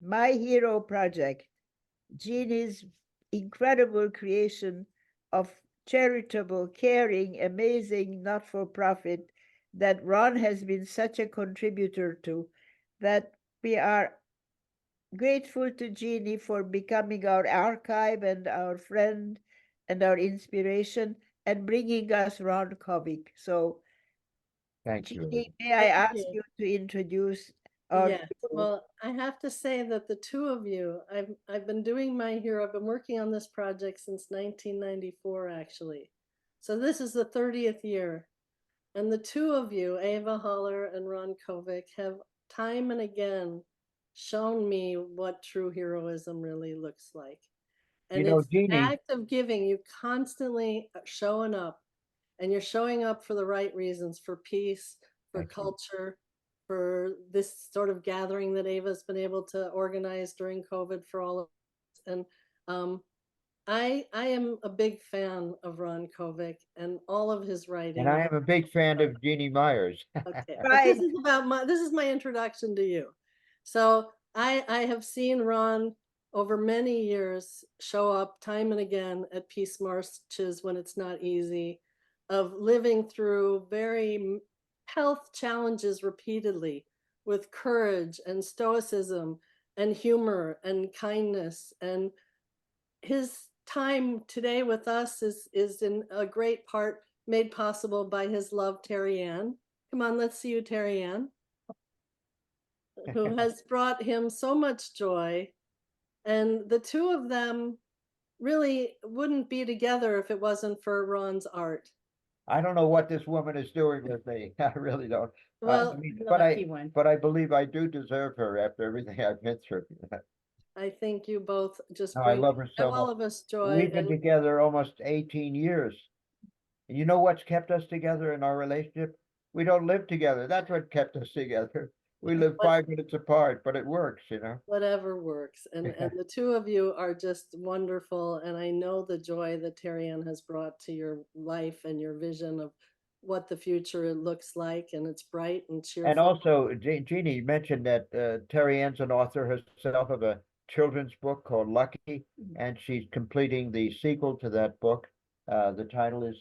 My Hero Project, Jeannie's incredible creation of charitable, caring, amazing not-for-profit that Ron has been such a contributor to, that we are grateful to Jeannie for becoming our archive and our friend and our inspiration and bringing us Ron Kovic. So, Thank you. Jeannie, may I Thank ask you. you to introduce our Yes. people? Well, I have to say that the two of you, I've been doing My Hero. I've been working on this project since 1994, actually. So this is the 30th year. And the two of you, Ava Holler and Ron Kovic, have time and again shown me what true heroism really looks like. You And know, it's the Jeannie, act of giving, you constantly showing up, and you're showing up for the right reasons, for peace, for thank you. culture, for this sort of gathering that Ava's been able to organize during COVID for all of us. And um, I am a big fan of Ron Kovic and all of his And writing. I am a big fan of Jeannie Myers. Okay, but Right. this is my introduction to you. So I have seen Ron over many years show up time and again at peace marches when it's not easy, of living through very health challenges repeatedly with courage and stoicism and humor and kindness. And his time today with us is in a great part made possible by his love, Terry Ann. Come on, let's see you, Terry Ann, who has brought him so much joy. And the two of them really wouldn't be together if it wasn't for Ron's art. I don't know what this woman is doing with me. I really don't. I Well, mean, Lucky one. but I believe I do deserve her after everything I've been through. I think you both just No, I bring love her so all much. of us joy. We've been And together almost 18 years. And you know what's kept us together in our relationship? We don't live together. That's what kept us together. We live what 5 minutes apart, but it works, you know. whatever works. And the two of you are just wonderful. And I know the joy that Terry Ann has brought to your life and your vision of what the future looks like. And it's bright and And cheerful. also, Jeannie mentioned that Terry Ann's an author herself of a children's book called Lucky, and she's completing the sequel to that book. The title is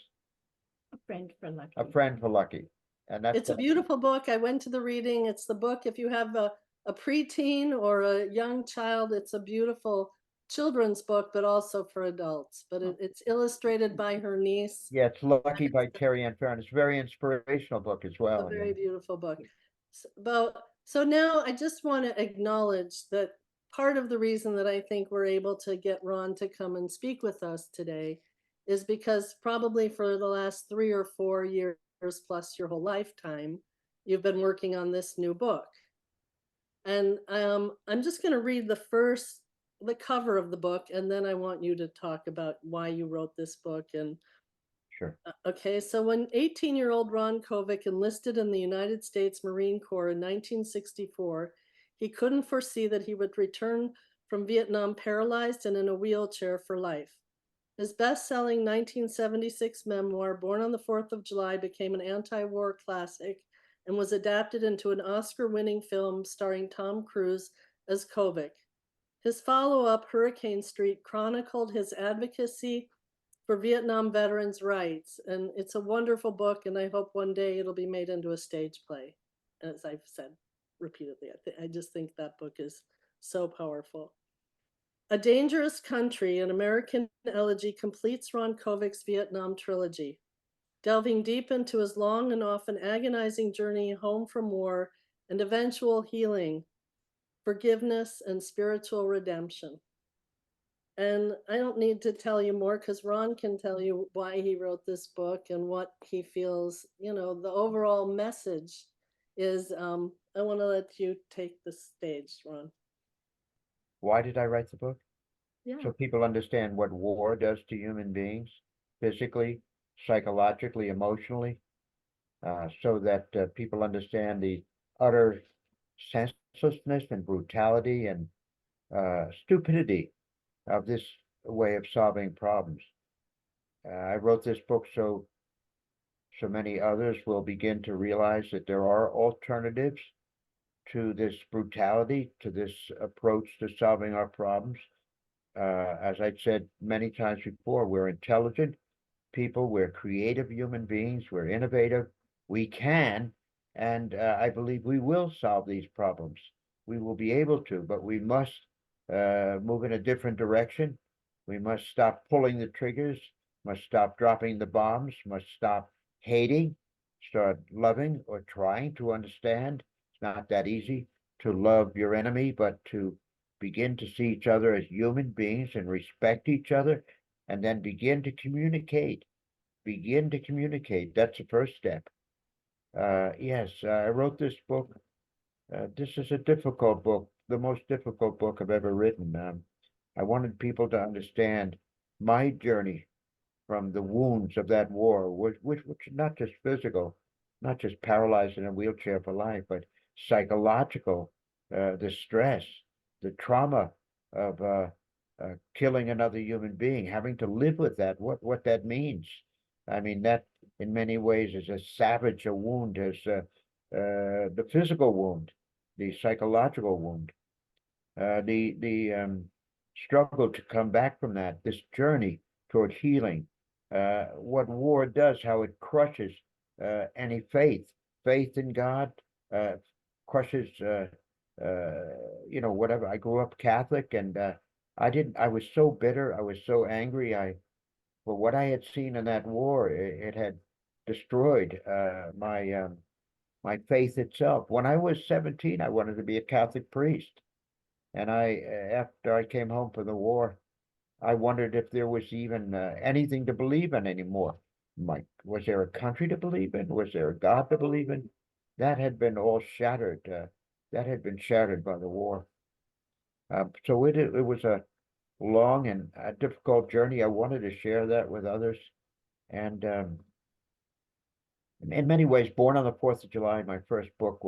A friend for Lucky. A Friend for Lucky, and that's It's a beautiful book. I went to the reading. It's the book, if you have a preteen or a young child, it's a beautiful children's book, but also for adults. But it's illustrated by her niece. yeah, it's Lucky by Terry Ann Farron. It's a very inspirational book as A well. very beautiful book. So now I just want to acknowledge that part of the reason that I think we're able to get Ron to come and speak with us today is because probably for the last 3 or 4 years plus your whole lifetime, you've been working on this new book. And I'm just going to read the cover of the book, and then I want you to talk about why you wrote this book. And Sure. okay, so when 18-year-old Ron Kovic enlisted in the United States Marine Corps in 1964, he couldn't foresee that he would return from Vietnam paralyzed and in a wheelchair for life. His best-selling 1976 memoir, Born on the 4th of July, became an anti-war classic and was adapted into an Oscar-winning film starring Tom Cruise as Kovic. His follow-up, Hurricane Street, chronicled his advocacy for Vietnam veterans' rights. And it's a wonderful book, and I hope one day it'll be made into a stage play. As I've said repeatedly, I just think that book is so powerful. A Dangerous Country, an American Elegy, completes Ron Kovic's Vietnam trilogy, delving deep into his long and often agonizing journey home from war and eventual healing, forgiveness, and spiritual redemption. And I don't need to tell you more because Ron can tell you why he wrote this book and what he feels. The overall message is I want to let you take the stage, Ron. Why did I write the book? Yeah. So people understand what war does to human beings, physically, psychologically, emotionally, so that people understand the utter senselessness and brutality and stupidity of this way of solving problems. I wrote this book so many others will begin to realize that there are alternatives to this brutality, to this approach to solving our problems. As I said many times before, we're intelligent people, we're creative human beings, we're innovative, we can, and I believe we will solve these problems. We will be able to, but we must move in a different direction. We must stop pulling the triggers, must stop dropping the bombs, must stop hating, start loving or trying to understand. It's not that easy to love your enemy, but to begin to see each other as human beings and respect each other, and then begin to communicate. Begin to communicate. That's the first step. Yes, I wrote this book. This is a difficult book, the most difficult book I've ever written. I wanted people to understand my journey from the wounds of that war, which not just physical, not just paralyzed in a wheelchair for life, but psychological, the stress, the trauma of killing another human being, having to live with that, what that means. I mean, that in many ways is as savage a wound as the physical wound, the psychological wound, the struggle to come back from that, this journey toward healing, what war does, how it crushes any faith in God, crushes, whatever. I grew up Catholic, and I was so bitter, I was so angry. For what I had seen in that war, it had destroyed my faith itself. When I was 17, I wanted to be a Catholic priest. And after I came home from the war, I wondered if there was even anything to believe in anymore. Was there a country to believe in? Was there a God to believe in? That had been all shattered. That had been shattered by the war. So it was a long and a difficult journey. I wanted to share that with others. And in many ways, Born on the 4th of July, my first book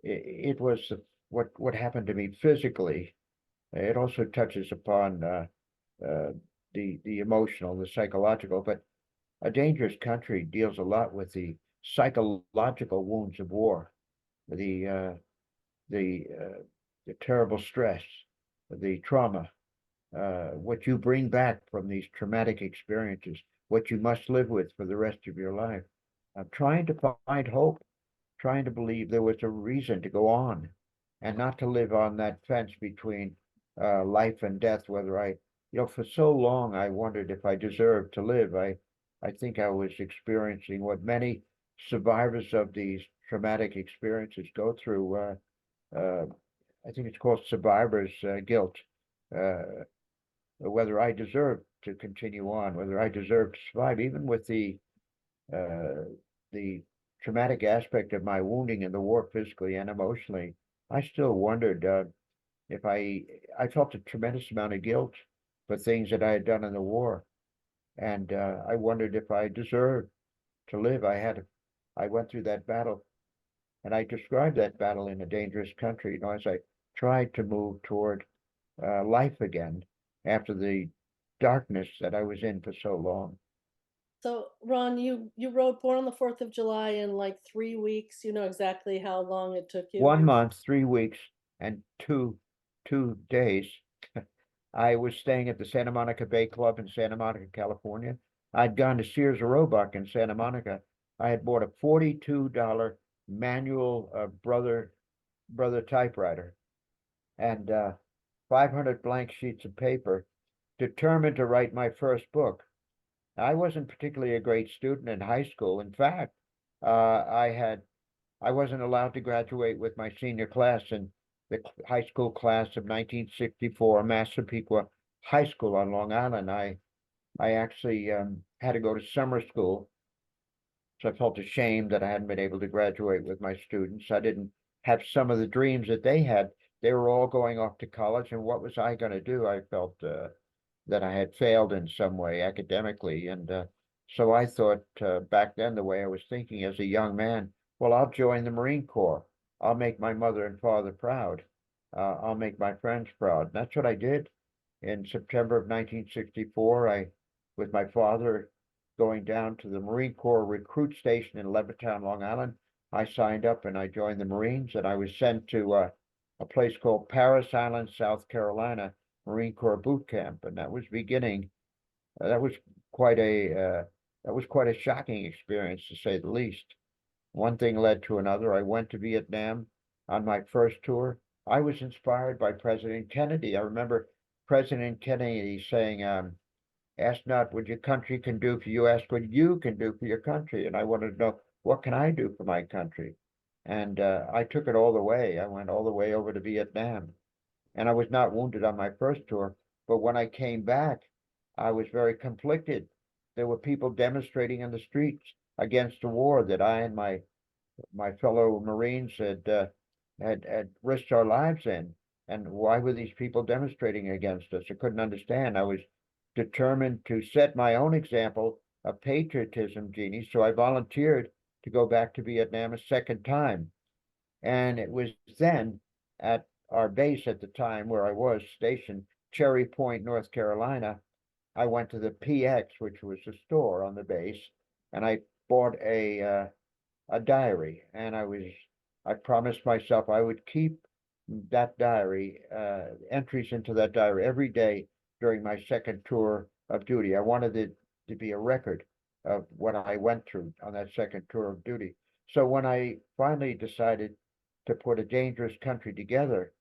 it was what happened to me physically. It also touches upon the emotional, the psychological, but A Dangerous Country deals a lot with the psychological wounds of war, the uh, the terrible stress, the trauma, what you bring back from these traumatic experiences, what you must live with for the rest of your life. I'm trying to find hope, trying to believe there was a reason to go on and not to live on that fence between life and death, whether for so long I wondered if I deserved to live. I think I was experiencing what many survivors of these traumatic experiences go through. I think it's called survivor's guilt. Uh, whether I deserve to continue on, whether I deserve to survive, even with the traumatic aspect of my wounding in the war, physically and emotionally. I still wondered if I felt a tremendous amount of guilt for things that I had done in the war, and I wondered if I deserved to live. I went through that battle, and I described that battle in A Dangerous Country. As I tried to move toward life again after the darkness that I was in for so long. So, Ron, you wrote Born on the 4th of July in like 3 weeks. You know exactly how long it took you? 1 month, 3 weeks, and two days. I was staying at the Santa Monica Bay Club in Santa Monica, California. I'd gone to Sears Roebuck in Santa Monica. I had bought a $42 manual brother typewriter and 500 blank sheets of paper, determined to write my first book. I wasn't particularly a great student in high school. In fact, I wasn't allowed to graduate with my senior class in the high school class of 1964, Massapequa High School on Long Island. I actually had to go to summer school, so I felt ashamed that I hadn't been able to graduate with my students. I didn't have some of the dreams that they had. They were all going off to college, and what was I going to do? I felt that I had failed in some way academically, and so I thought back then, the way I was thinking as a young man, well, I'll join the Marine Corps. I'll make my mother and father proud. I'll make my friends proud. That's what I did. In September of 1964, with my father, going down to the Marine Corps recruit station in Levittown, Long Island, I signed up and I joined the Marines, and I was sent to a place called Parris Island, South Carolina, Marine Corps boot camp, and that was beginning. That was quite a shocking experience, to say the least. One thing led to another. I went to Vietnam on my first tour. I was inspired by President Kennedy. I remember President Kennedy saying, ask not what your country can do for you, ask what you can do for your country. And I wanted to know, what can I do for my country? And I took it all the way. I went all the way over to Vietnam. And I was not wounded on my first tour. But when I came back, I was very conflicted. There were people demonstrating in the streets against the war that I and my fellow Marines had risked our lives in. And why were these people demonstrating against us? I couldn't understand. I was determined to set my own example of patriotism, Jeannie. So I volunteered to go back to Vietnam a second time. And it was then at our base at the time where I was stationed, Cherry Point, North Carolina. I went to the PX, which was a store on the base, and I bought a diary, and I promised myself I would keep that diary, entries into that diary every day during my second tour of duty. I wanted it to be a record of what I went through on that second tour of duty. So when I finally decided to put A Dangerous Country together,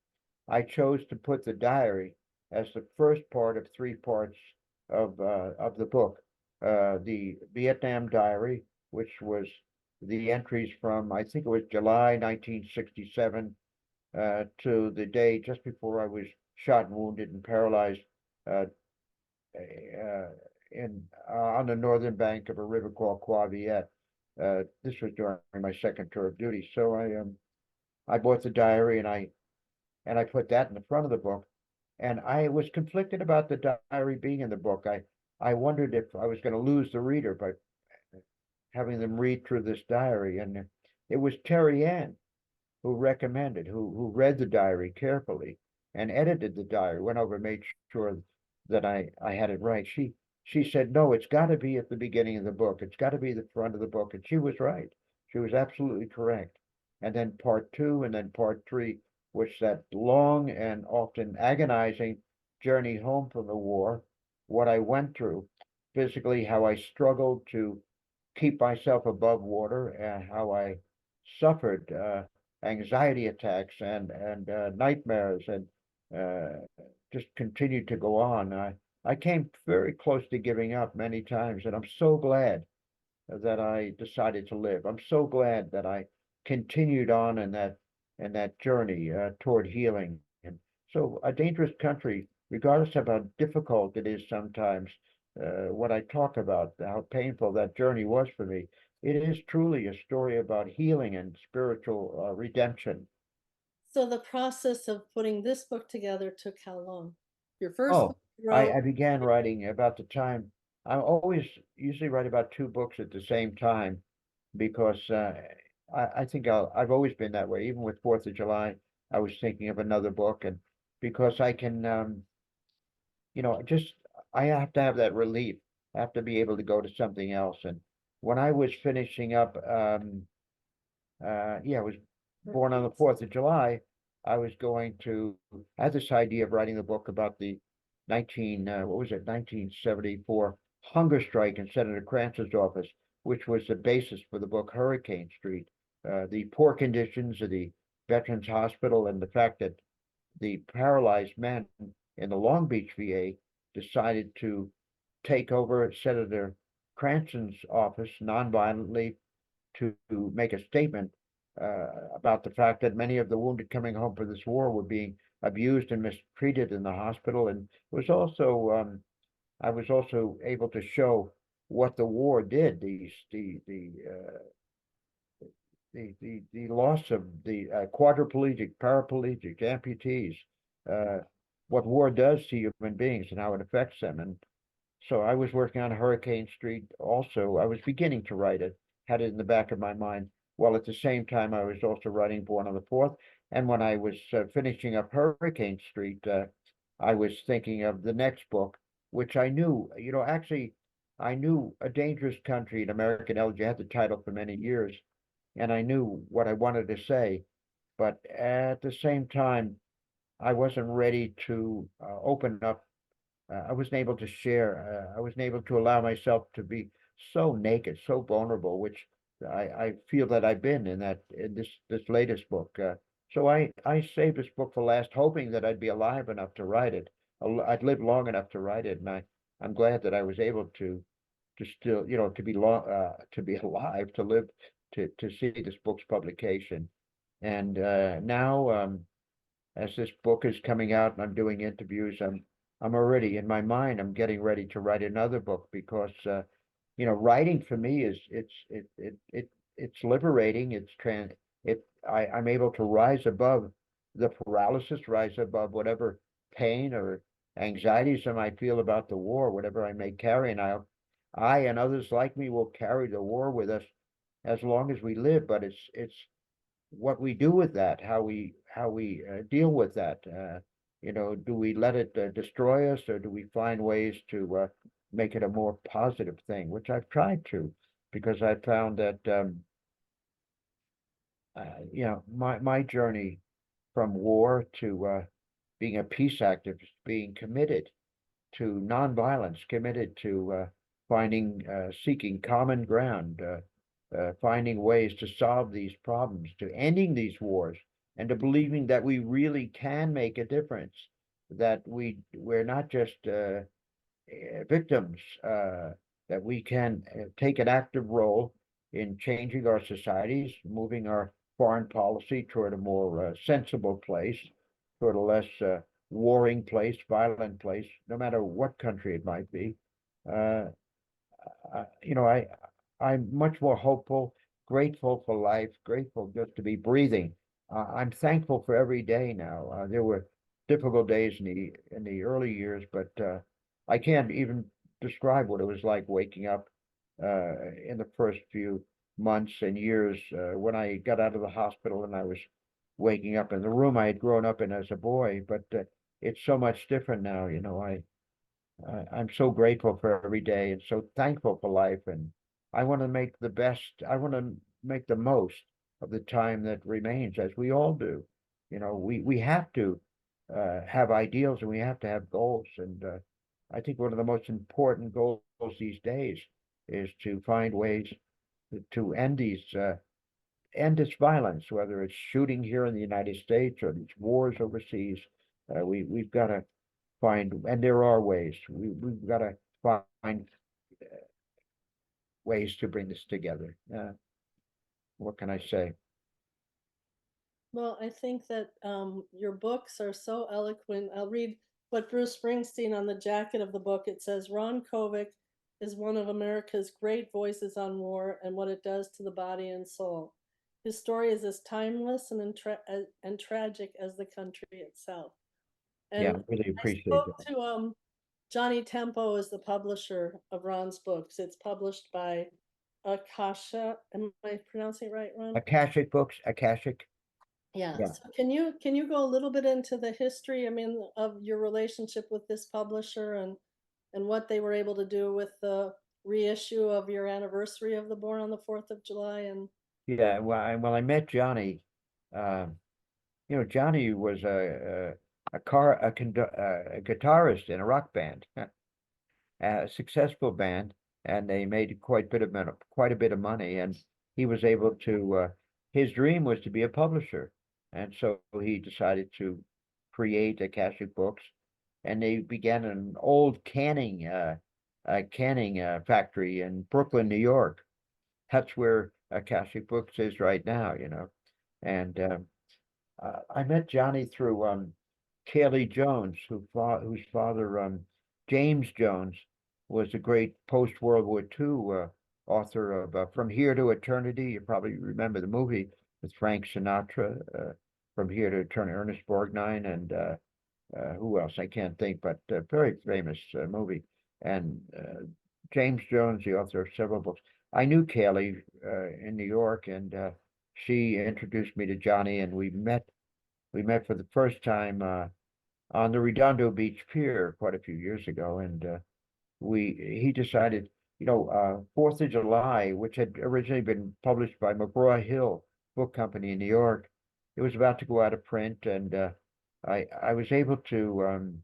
I chose to put the diary as the first part of three parts of the book. The Vietnam Diary, which was the entries from, I think it was July 1967 to the day just before I was shot and wounded and paralyzed on the northern bank of a river called Qua Viet. This was during my second tour of duty. So I bought the diary and I put that in the front of the book. And I was conflicted about the diary being in the book. I wondered if I was going to lose the reader by having them read through this diary. And it was Terry Ann who recommended, who read the diary carefully and edited the diary, went over, made sure that I had it right. She said, no, it's got to be at the beginning of the book. It's got to be the front of the book. And she was right. She was absolutely correct. And then part two and then part three, which that long and often agonizing journey home from the war, what I went through physically, how I struggled to keep myself above water, and how I suffered anxiety attacks and nightmares, and just continued to go on. I came very close to giving up many times, and I'm so glad that I decided to live. I'm so glad that I continued on in that journey toward healing. And so, A Dangerous Country, regardless of how difficult it is sometimes, what I talk about, how painful that journey was for me, it is truly a story about healing and spiritual redemption. So the process of putting this book together took how long? Your first Oh, book you wrote, I began writing about the time. I always usually write about two books at the same time because I think I've always been that way. Even with 4th of July, I was thinking of another book, and because I can, just I have to have that relief. I have to be able to go to something else. And when I was finishing up, I was born on the 4th of July. I was going to, I had this idea of writing a book about the 1974 hunger strike in Senator Kranz's office, which was the basis for the book Hurricane Street. The poor conditions of the Veterans Hospital and the fact that the paralyzed men in the Long Beach VA decided to take over Senator Cranston's office nonviolently to make a statement about the fact that many of the wounded coming home from this war were being abused and mistreated in the hospital. And it was also I was also able to show what the war did. The loss of the quadriplegic, paraplegic, amputees, what war does to human beings and how it affects them. And so I was working on Hurricane Street also. I was beginning to write it, had it in the back of my mind, while at the same time I was also writing Born on the 4th. And when I was finishing up Hurricane Street, I was thinking of the next book, which I knew, actually, I knew A Dangerous Country and American Elegy. I had the title for many years. and I knew what I wanted to say, but at the same time, I wasn't ready to open up. I wasn't able to share. I wasn't able to allow myself to be so naked, so vulnerable, which I feel that I've been in this latest book. So I saved this book for last, hoping that I'd be alive enough to write it. I'd live long enough to write it, and I'm glad that I was able to still, to be to be alive, to live, to see this book's publication. And now, as this book is coming out and I'm doing interviews, I'm already in my mind, I'm getting ready to write another book because writing for me is it's liberating. I'm able to rise above the paralysis, rise above whatever pain or anxieties I might feel about the war, whatever I may carry. And I and others like me will carry the war with us as long as we live. But it's what we do with that, how we deal with that. Do we let it destroy us, or do we find ways to make it a more positive thing? Which I've tried to, because I found that my journey from war to being a peace activist, being committed to nonviolence, committed to seeking common ground, finding ways to solve these problems, to ending these wars, and to believing that we really can make a difference, that we're not just victims, that we can take an active role in changing our societies, moving our foreign policy toward a more sensible place, toward a less warring place, violent place, no matter what country it might be. Uh, I'm much more hopeful, grateful for life, grateful just to be breathing. I'm thankful for every day now. There were difficult days in the early years, but I can't even describe what it was like waking up in the first few months and years when I got out of the hospital and I was waking up in the room I had grown up in as a boy. But it's so much different now. I'm so grateful for every day and so thankful for life. And I want to make the best, I want to make the most of the time that remains, as we all do. We have to have ideals and we have to have goals. And I think one of the most important goals these days is to find ways to end this violence, whether it's shooting here in the United States or these wars overseas. We've got to find, and there are ways. We've got to find ways to bring this together. What can I say? Well, I think that your books are so eloquent. I'll read what Bruce Springsteen on the jacket of the book. It says, Ron Kovic is one of America's great voices on war and what it does to the body and soul. His story is as timeless and tragic as the country itself. Yeah, And really I appreciate spoke that. to Johnny Tempo is the publisher of Ron's books. It's published by Akasha. Am I pronouncing it right, Ron? Akashic books, Akashic. Yeah. Yeah. So can you go a little bit into the history, I mean, of your relationship with this publisher and what they were able to do with the reissue of your anniversary of the Born on the 4th of July and Yeah. Well, I met Johnny. Um, Johnny was a guitarist in a rock band, a successful band, and they made quite a bit of money. And he was able to. His dream was to be a publisher, and so he decided to create Akashic Books, and they began an old canning factory in Brooklyn, New York. That's where Akashic Books is right now. And I met Johnny through Kaylee Jones, whose father, James Jones, was a great post-World War II author of From Here to Eternity. You probably remember the movie with Frank Sinatra, From Here to Eternity, Ernest Borgnine, and who else? I can't think, but a very famous movie. And James Jones, the author of several books. I knew Kaylee in New York, and she introduced me to Johnny, and we met. We met for the first time on the Redondo Beach Pier quite a few years ago, and he decided 4th of July, which had originally been published by McGraw-Hill Book Company in New York. It was about to go out of print, and I was able to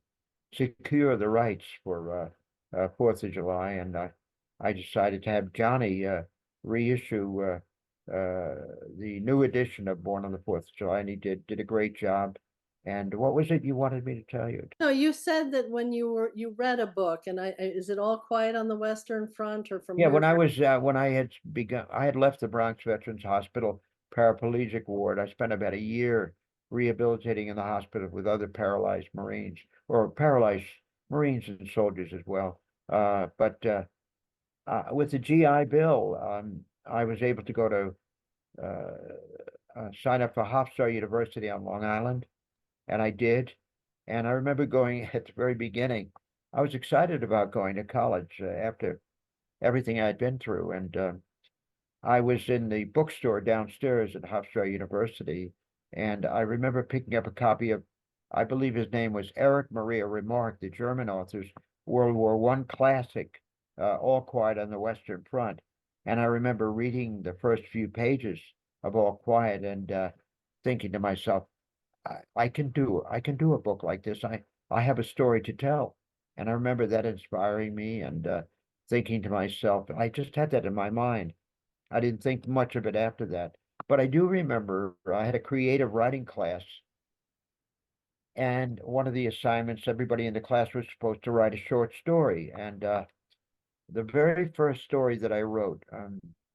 secure the rights for 4th of July, and I decided to have Johnny reissue the new edition of Born on the 4th of July, and he did a great job. And what was it you wanted me to tell you? No, you said that when you read a book, and is it All Quiet on the Western Front, or from Yeah, where? when I had begun, I had left the Bronx Veterans Hospital paraplegic ward. I spent about a year rehabilitating in the hospital with other paralyzed Marines, or paralyzed Marines and soldiers as well. But with the GI Bill, I was able to go to sign up for Hofstra University on Long Island, and I did. And I remember going at the very beginning. I was excited about going to college after everything I'd been through, and I was in the bookstore downstairs at Hofstra University, and I remember picking up a copy of, I believe his name was Erich Maria Remarque, the German author's World War I classic, All Quiet on the Western Front. And I remember reading the first few pages of All Quiet and thinking to myself, I can do a book like this. I have a story to tell. And I remember that inspiring me, and thinking to myself, I just had that in my mind. I didn't think much of it after that. But I do remember I had a creative writing class, and one of the assignments, everybody in the class was supposed to write a short story. And the very first story that I wrote,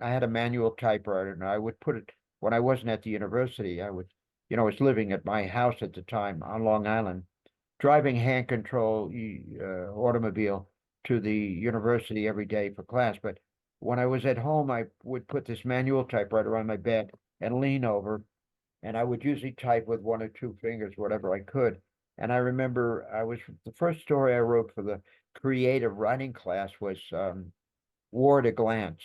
I had a manual typewriter, and I would put it, when I wasn't at the university, I was living at my house at the time on Long Island, driving hand control automobile to the university every day for class. But when I was at home, I would put this manual typewriter on my bed and lean over, and I would usually type with one or two fingers, whatever I could. And I remember the first story I wrote for the creative writing class was War at a Glance,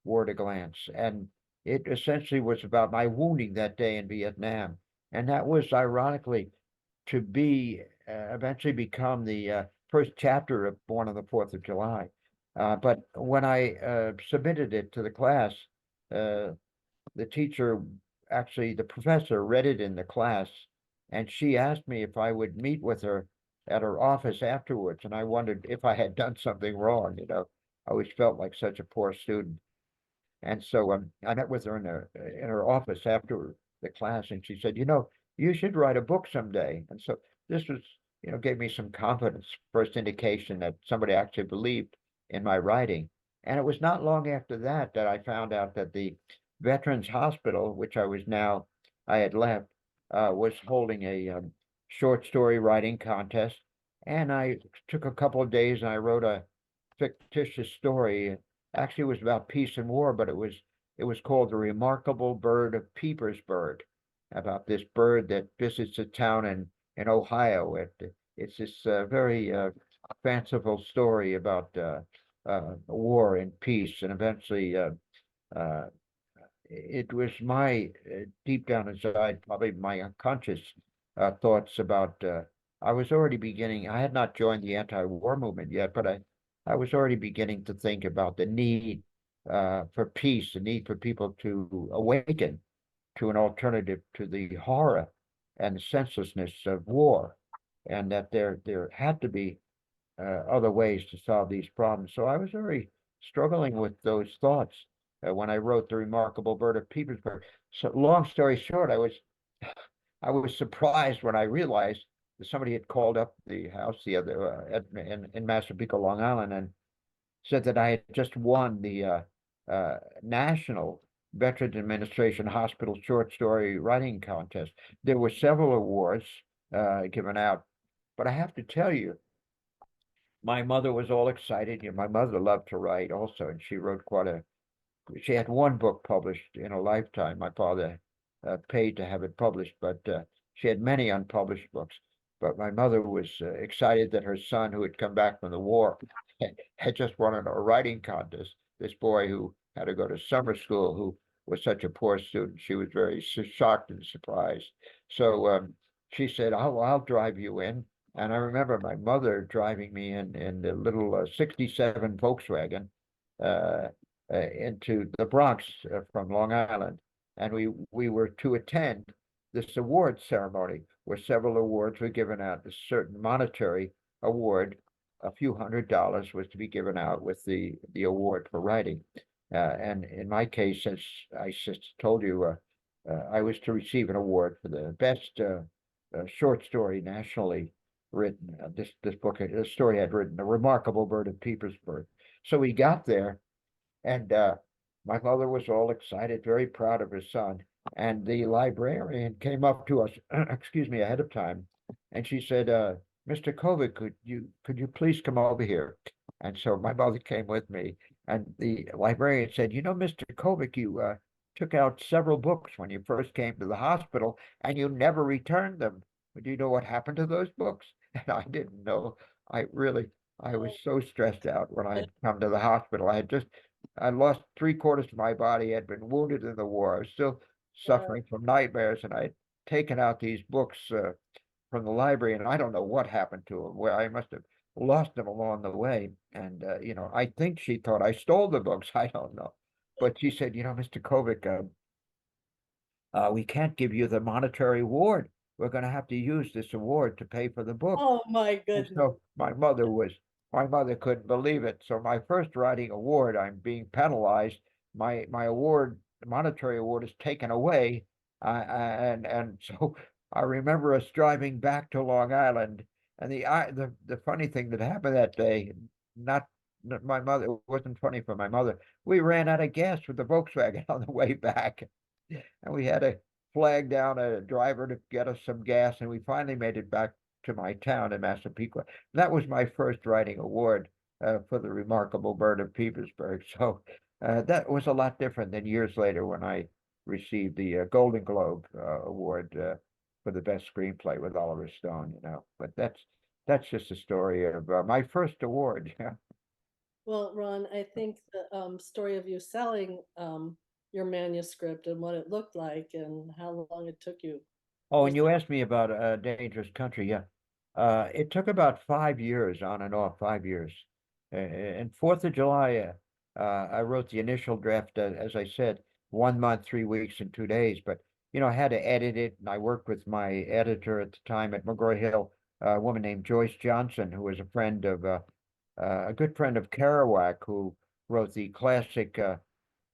War at a Glance. And it essentially was about my wounding that day in Vietnam. And that was ironically to be eventually become the first chapter of Born on the 4th of July. But when I submitted it to the class, the teacher, actually the professor, read it in the class, and she asked me if I would meet with her at her office afterwards. And I wondered if I had done something wrong. I always felt like such a poor student. And so I met with her in her office after the class, and she said, you should write a book someday. And so this was, gave me some confidence, first indication that somebody actually believed in my writing. And it was not long after that that I found out that the Veterans Hospital, which I had left, was holding a short story writing contest. And I took a couple of days and I wrote a fictitious story. Actually, it was about peace and war, but it was called The Remarkable Bird of Peepersburg, about this bird that visits a town in Ohio. It's this very fanciful story about war and peace, and eventually it was my deep down inside, probably my unconscious thoughts about. I was already beginning. I had not joined the anti-war movement yet, but I was already beginning to think about the need for peace, the need for people to awaken to an alternative to the horror and senselessness of war, and that there had to be other ways to solve these problems. So I was very struggling with those thoughts when I wrote The Remarkable Bird of Petersburg. So long story short, I was surprised when I realized that somebody had called up the house the other in Massapequa, Long Island, and said that I had just won the National Veterans Administration Hospital Short Story Writing Contest. There were several awards given out, but I have to tell you, my mother was all excited. My mother loved to write also, and she wrote she had one book published in a lifetime. My father paid to have it published, but she had many unpublished books. But my mother was excited that her son, who had come back from the war, had just won a writing contest. This boy who had to go to summer school, who was such a poor student, she was very shocked and surprised. So she said, I'll drive you in. And I remember my mother driving me in the little 67 Volkswagen, into the Bronx from Long Island, and we were to attend this award ceremony where several awards were given out. A certain monetary award, a few $100s, was to be given out with the award for writing. And in my case, as I just told you, I was to receive an award for the best short story nationally written. This story I'd written, A Remarkable Bird of Petersburg. So we got there, and my mother was all excited, very proud of her son. And the librarian came up to us, excuse me, ahead of time, and she said, "Mr. Kovic, could you please come over here?" And so my mother came with me, and the librarian said, "You know, Mr. Kovic, you took out several books when you first came to the hospital, and you never returned them. Do you know what happened to those books?" And I didn't know. I was so stressed out when I had come to the hospital. I lost 3/4 of my body, had been wounded in the war. I was still suffering from nightmares, and I'd taken out these books from the library, and I don't know what happened to them. Where I must have lost them along the way. And I think she thought I stole the books. I don't know, but she said, "Mr. Kovic, we can't give you the monetary award. We're going to have to use this award to pay for the book." Oh my And goodness. so my mother couldn't believe it. So my first writing award, I'm being penalized. My award, the monetary award, is taken away. And so I remember us driving back to Long Island, and the funny thing that happened that day, not my mother, it wasn't funny for my mother. We ran out of gas with the Volkswagen on the way back, and we had to flag down a driver to get us some gas, and we finally made it back to my town in Massapequa. That was my first writing award for The Remarkable Bird of Petersburg. So that was a lot different than years later when I received the Golden Globe award for the best screenplay with Oliver Stone. But that's just a story of my first award. Well, Ron, I think the story of you selling your manuscript and what it looked like and how long it took you. Oh, and you asked me about A Dangerous Country. Yeah. It took about 5 years, on and off, 5 years. And 4th of July, I wrote the initial draft, as I said, 1 month, 3 weeks, and 2 days. But, I had to edit it, and I worked with my editor at the time at McGraw-Hill, a woman named Joyce Johnson, who was a good friend of Kerouac, who wrote the classic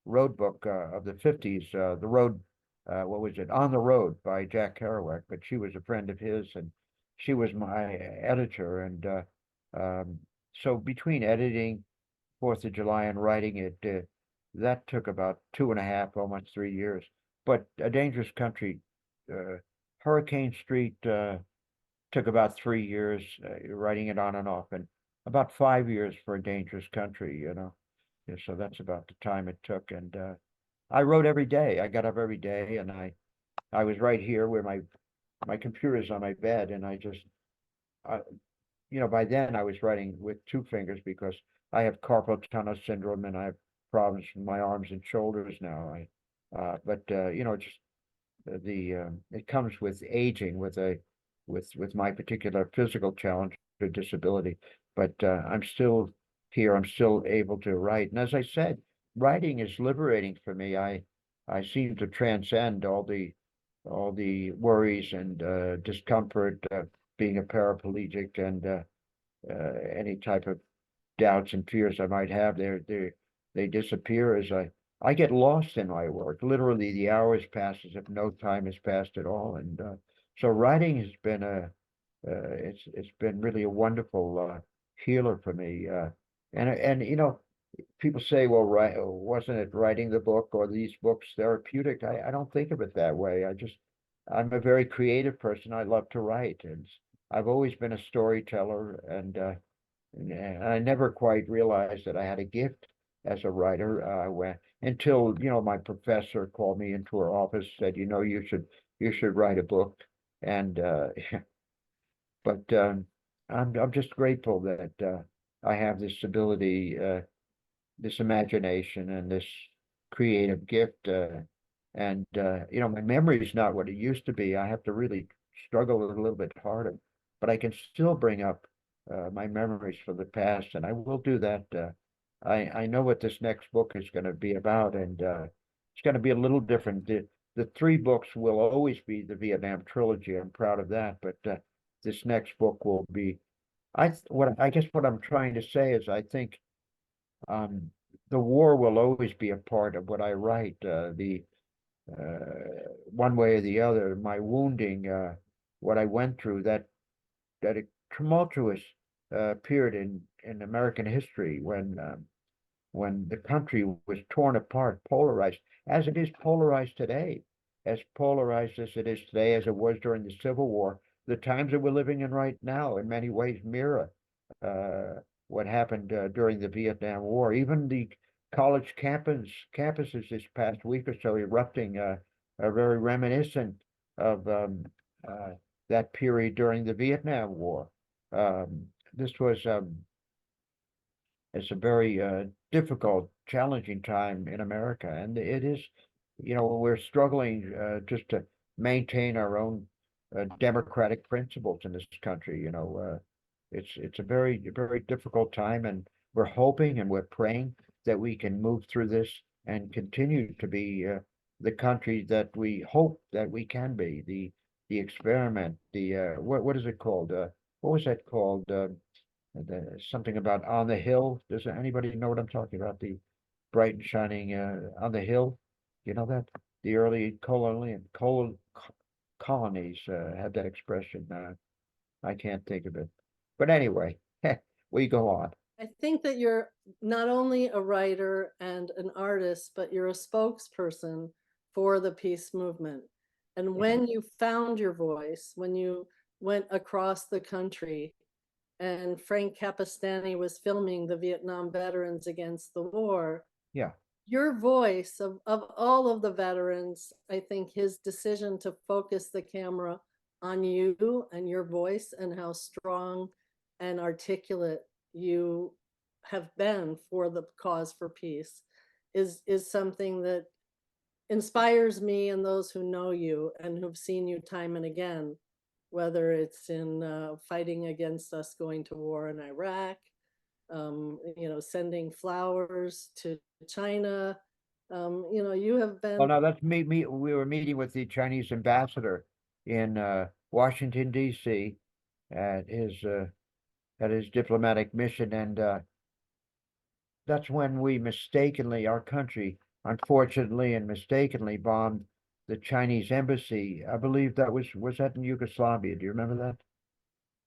road book of the 50s, The Road, what was it? On the Road by Jack Kerouac. But she was a friend of his, and she was my editor. And so between editing 4th of July and writing it, that took about 2.5, almost 3 years. But A Dangerous Country, Hurricane Street took about 3 years, writing it on and off, and about 5 years for A Dangerous Country. Yeah, so that's about the time it took. And I wrote every day. I got up every day, and I was right here where my computer is on my bed, and by then I was writing with 2 fingers because I have carpal tunnel syndrome, and I have problems with my arms and shoulders now. But just it comes with aging, with my particular physical challenge or disability. But I'm still here. I'm still able to write, and as I said, writing is liberating for me. I seem to transcend all the worries and discomfort of being a paraplegic, and any type of doubts and fears I might have. They disappear as I get lost in my work. Literally, the hours pass as if no time has passed at all. And so writing has been it's been really a wonderful healer for me. And people say, well, wasn't it writing the book or these books therapeutic? I don't think of it that way. I'm a very creative person. I love to write, and I've always been a storyteller, and I never quite realized that I had a gift as a writer until my professor called me into her office, said, you should write a book. And but I'm just grateful that I have this ability, this imagination, and this creative gift. And my memory is not what it used to be. I have to really struggle a little bit harder, but I can still bring up my memories from the past, and I will do that I know what this next book is going to be about, and it's going to be a little different. The three books will always be the Vietnam trilogy. I'm proud of that, but this next book will be. I guess what I'm trying to say is I think um, the war will always be a part of what I write. The one way or the other, my wounding, what I went through, that a tumultuous period in American history when the country was torn apart, polarized, as it is polarized today, as polarized as it is today, as it was during the Civil War. The times that we're living in right now, in many ways, mirror what happened during the Vietnam War. Even the college campuses this past week or so erupting are very reminiscent of that period during the Vietnam War. This was it's a very difficult, challenging time in America, and it is, we're struggling just to maintain our own democratic principles in this country. It's a very difficult time, and we're hoping and we're praying that we can move through this and continue to be the country that we hope that we can be. The experiment, the what is it called? What was that called? Something about on the hill. Does anybody know what I'm talking about? The bright and shining on the hill. You know that the early colonies had that expression. I can't think of it, but anyway, we go on. I think that you're not only a writer and an artist, but you're a spokesperson for the peace movement. And when you found your voice, when you went across the country and Frank Capistani was filming the Vietnam veterans against the war, Yeah, your voice of all of the veterans, I think his decision to focus the camera on you and your voice and how strong and articulate you have been for the cause for peace is something that inspires me and those who know you and who've seen you time and again, whether it's in fighting against us going to war in Iraq, sending flowers to China. You have well, been. now that's me. We were meeting with the Chinese ambassador in Washington, D.C. at his diplomatic mission, and that's when we mistakenly, our country, unfortunately and mistakenly, bombed the Chinese embassy. I believe was that in Yugoslavia. Do you remember that?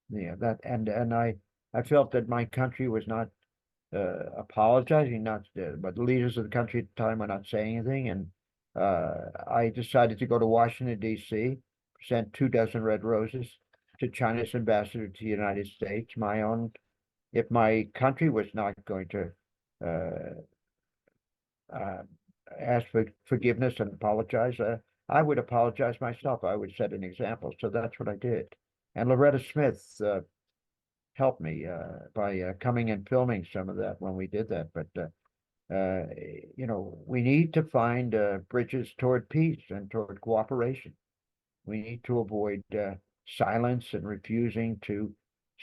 Yeah, that and I felt that my country was not apologizing, not but the leaders of the country at the time were not saying anything, and I decided to go to Washington, D.C., sent 24 red roses to China's ambassador to the United States. My own, if my country was not going to uh, uh, ask for forgiveness and apologize, I would apologize myself. I would set an example. So that's what I did. And Loretta Smith helped me by coming and filming some of that when we did that. But we need to find bridges toward peace and toward cooperation. We need to avoid silence and refusing to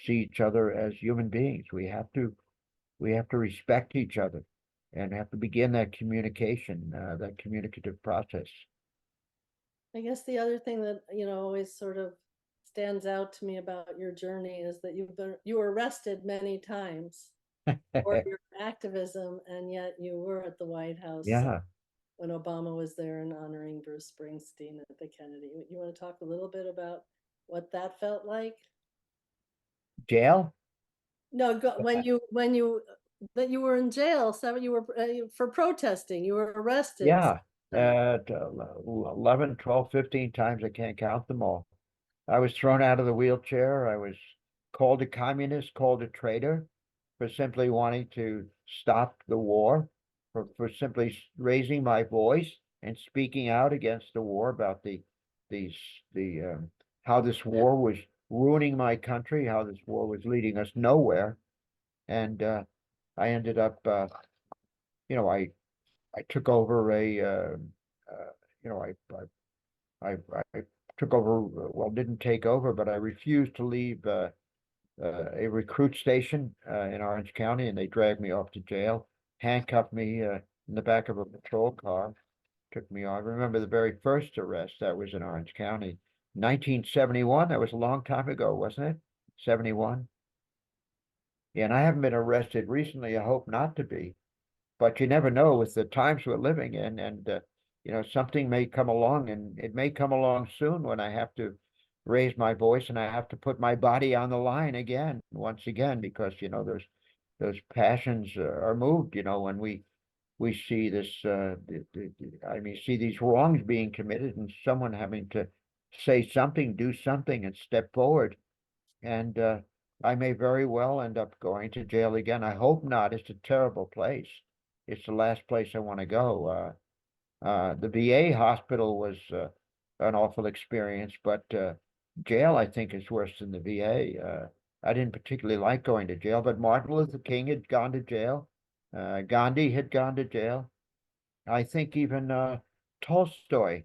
see each other as human beings. We have to respect each other and have to begin that communication, that communicative process. I guess the other thing that always sort of stands out to me about your journey is that you were arrested many times for your activism, and yet you were at the White House Yeah. when Obama was there and honoring Bruce Springsteen at the Kennedy. You want to talk a little bit about what that felt like? Jail? No, when you that you were in jail, so you were for protesting. You were arrested. Yeah. 11, 12, 15 times. I can't count them all. I was thrown out of the wheelchair. I was called a communist, called a traitor for simply wanting to stop the war, for simply raising my voice and speaking out against the war about these the how this war was ruining my country, how this war was leading us nowhere. And I ended up, I took over you know, I took over, well, didn't take over, but I refused to leave a recruit station in Orange County, and they dragged me off to jail. handcuffed me in the back of a patrol car, took me on. I remember the very first arrest that was in Orange County, 1971. That was a long time ago, wasn't it? 71. Yeah, and I haven't been arrested recently. I hope not to be, but you never know with the times we're living in, and something may come along, and it may come along soon when I have to raise my voice and I have to put my body on the line again, once again, because those passions are moved, when we see this, I mean, see these wrongs being committed and someone having to say something, do something, and step forward. And I may very well end up going to jail again. I hope not. It's a terrible place. It's the last place I want to go. The VA hospital was an awful experience, but jail, I think, is worse than the VA. I didn't particularly like going to jail, but Martin Luther King had gone to jail. Gandhi had gone to jail. I think even Tolstoy,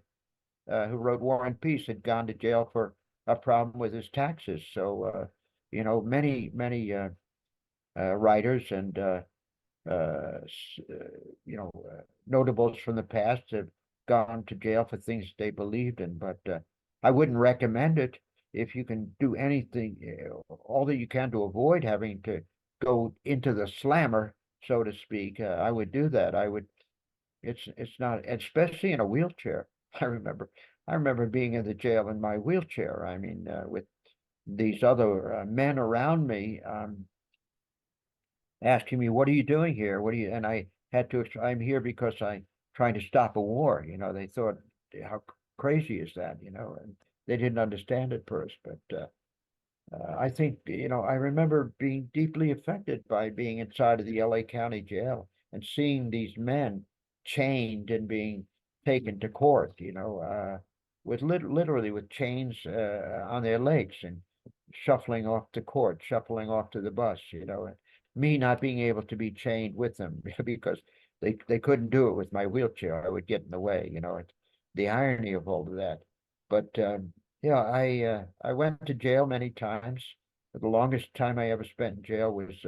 who wrote War and Peace, had gone to jail for a problem with his taxes. So, many writers and notables from the past have gone to jail for things they believed in. But I wouldn't recommend it. If you can do anything, all that you can to avoid having to go into the slammer, so to speak, I would do that. I would. It's not, especially in a wheelchair. I remember being in the jail in my wheelchair. I mean, with these other men around me, asking me, "What are you doing here? What are you?" And I had to. I'm here because I'm trying to stop a war. They thought, "How crazy is that?" And they didn't understand at first. But I think, I remember being deeply affected by being inside of the LA County jail and seeing these men chained and being taken to court, with literally with chains on their legs and shuffling off to court, shuffling off to the bus, and me not being able to be chained with them because they couldn't do it with my wheelchair. I would get in the way, it's the irony of all of that. But yeah, I went to jail many times. The longest time I ever spent in jail was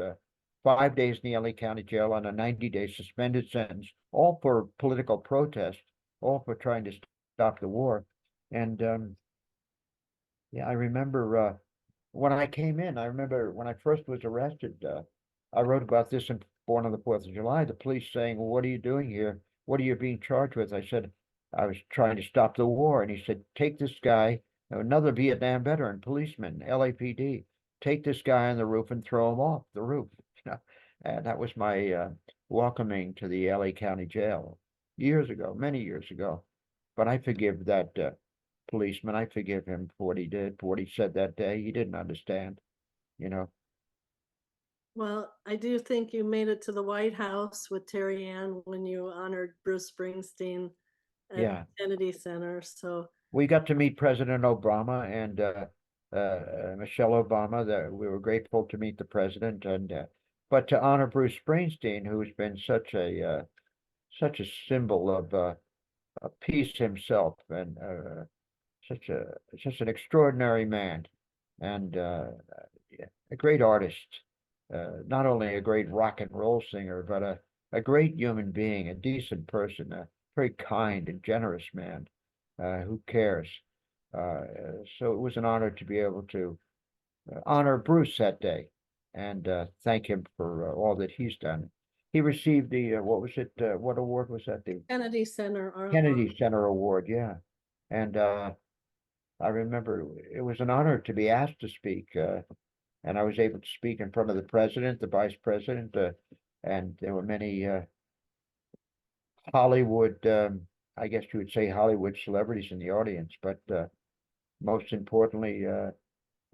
5 days in the LA County Jail on a 90-day suspended sentence, all for political protest, all for trying to stop the war. And yeah, I remember when I came in. I remember when I first was arrested. I wrote about this in Born on the 4th of July. The police saying, "Well, what are you doing here? What are you being charged with?" I said, "I was trying to stop the war." And he said, "Take this guy, another Vietnam veteran, policeman, LAPD, take this guy on the roof and throw him off the roof." And that was my welcoming to the LA County Jail years ago, many years ago. But I forgive that policeman. I forgive him for what he did, for what he said that day. He didn't understand, you know. Well, I do think you made it to the White House with Terry Ann when you honored Bruce Springsteen at Yeah. the Kennedy Center. So We got to meet President Obama and Michelle Obama. That we were grateful to meet the president, and but to honor Bruce Springsteen, who's been such a symbol of peace himself, and such an extraordinary man, and a great artist. Not only a great rock and roll singer, but a great human being, a decent person, a very kind and generous man who cares. Uh, so it was an honor to be able to honor Bruce that day and thank him for all that he's done. He received the what was it? What award was that? The Kennedy Center, Kennedy Center Award, yeah. And I remember it was an honor to be asked to speak, and I was able to speak in front of the president, the vice president, and there were many Hollywood, I guess you would say Hollywood celebrities in the audience. But most importantly,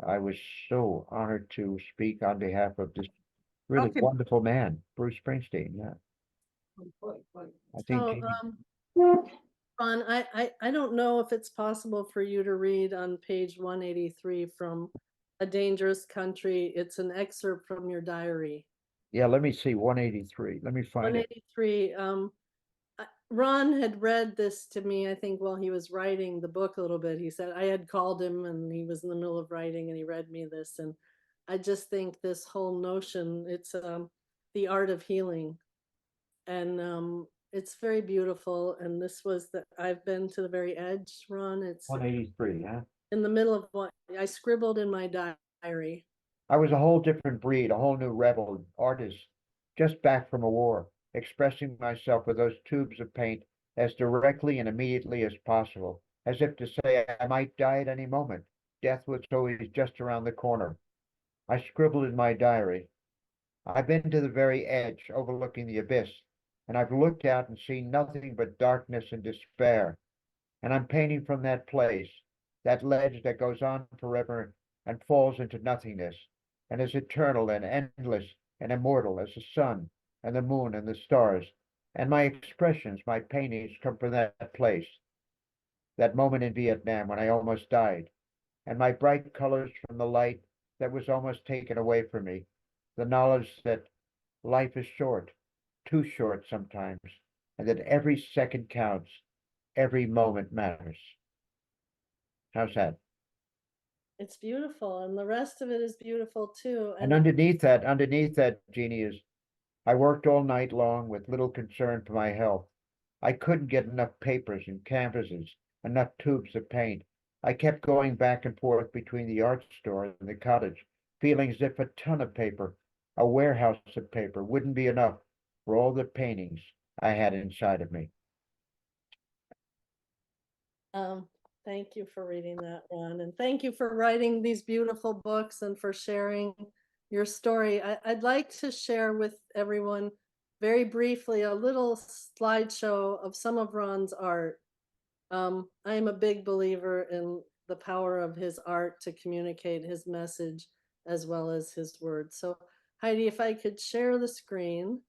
I was so honored to speak on behalf of this really Okay. wonderful man, Bruce Springsteen. Yeah, I think so Ron, I don't know if it's possible for you to read on page 183 from A Dangerous Country. It's an excerpt from your diary. yeah, let me see, 183. Let me find it. 183. Ron had read this to me, I think, while he was writing the book a little bit. He said I had called him and he was in the middle of writing and he read me this. And I just think this whole notion, it's the art of healing. and it's very beautiful. And this was I've been to the very edge, Ron. It's 183, huh? in the middle of what I scribbled in my diary. I was a whole different breed, a whole new rebel artist, just back from a war, expressing myself with those tubes of paint as directly and immediately as possible, as if to say I might die at any moment. Death was always just around the corner. I scribbled in my diary, I've been to the very edge, overlooking the abyss, and I've looked out and seen nothing but darkness and despair. And I'm painting from that place, that ledge that goes on forever and falls into nothingness, and is eternal and endless and immortal as the sun and the moon and the stars. And my expressions, my paintings come from that place, that moment in Vietnam when I almost died, and my bright colors from the light that was almost taken away from me, the knowledge that life is short, too short sometimes, and that every second counts, every moment matters. How's that? It's beautiful, and the rest of it is beautiful too. And underneath that, Jeannie, is I worked all night long with little concern for my health. I couldn't get enough papers and canvases, enough tubes of paint. I kept going back and forth between the art store and the cottage, feeling as if a ton of paper, a warehouse of paper, wouldn't be enough for all the paintings I had inside of me. Thank you for reading that, Ron, and thank you for writing these beautiful books and for sharing your story. I'd like to share with everyone very briefly a little slideshow of some of Ron's art. I am a big believer in the power of his art to communicate his message as well as his words. So Heidi, if I could share the screen.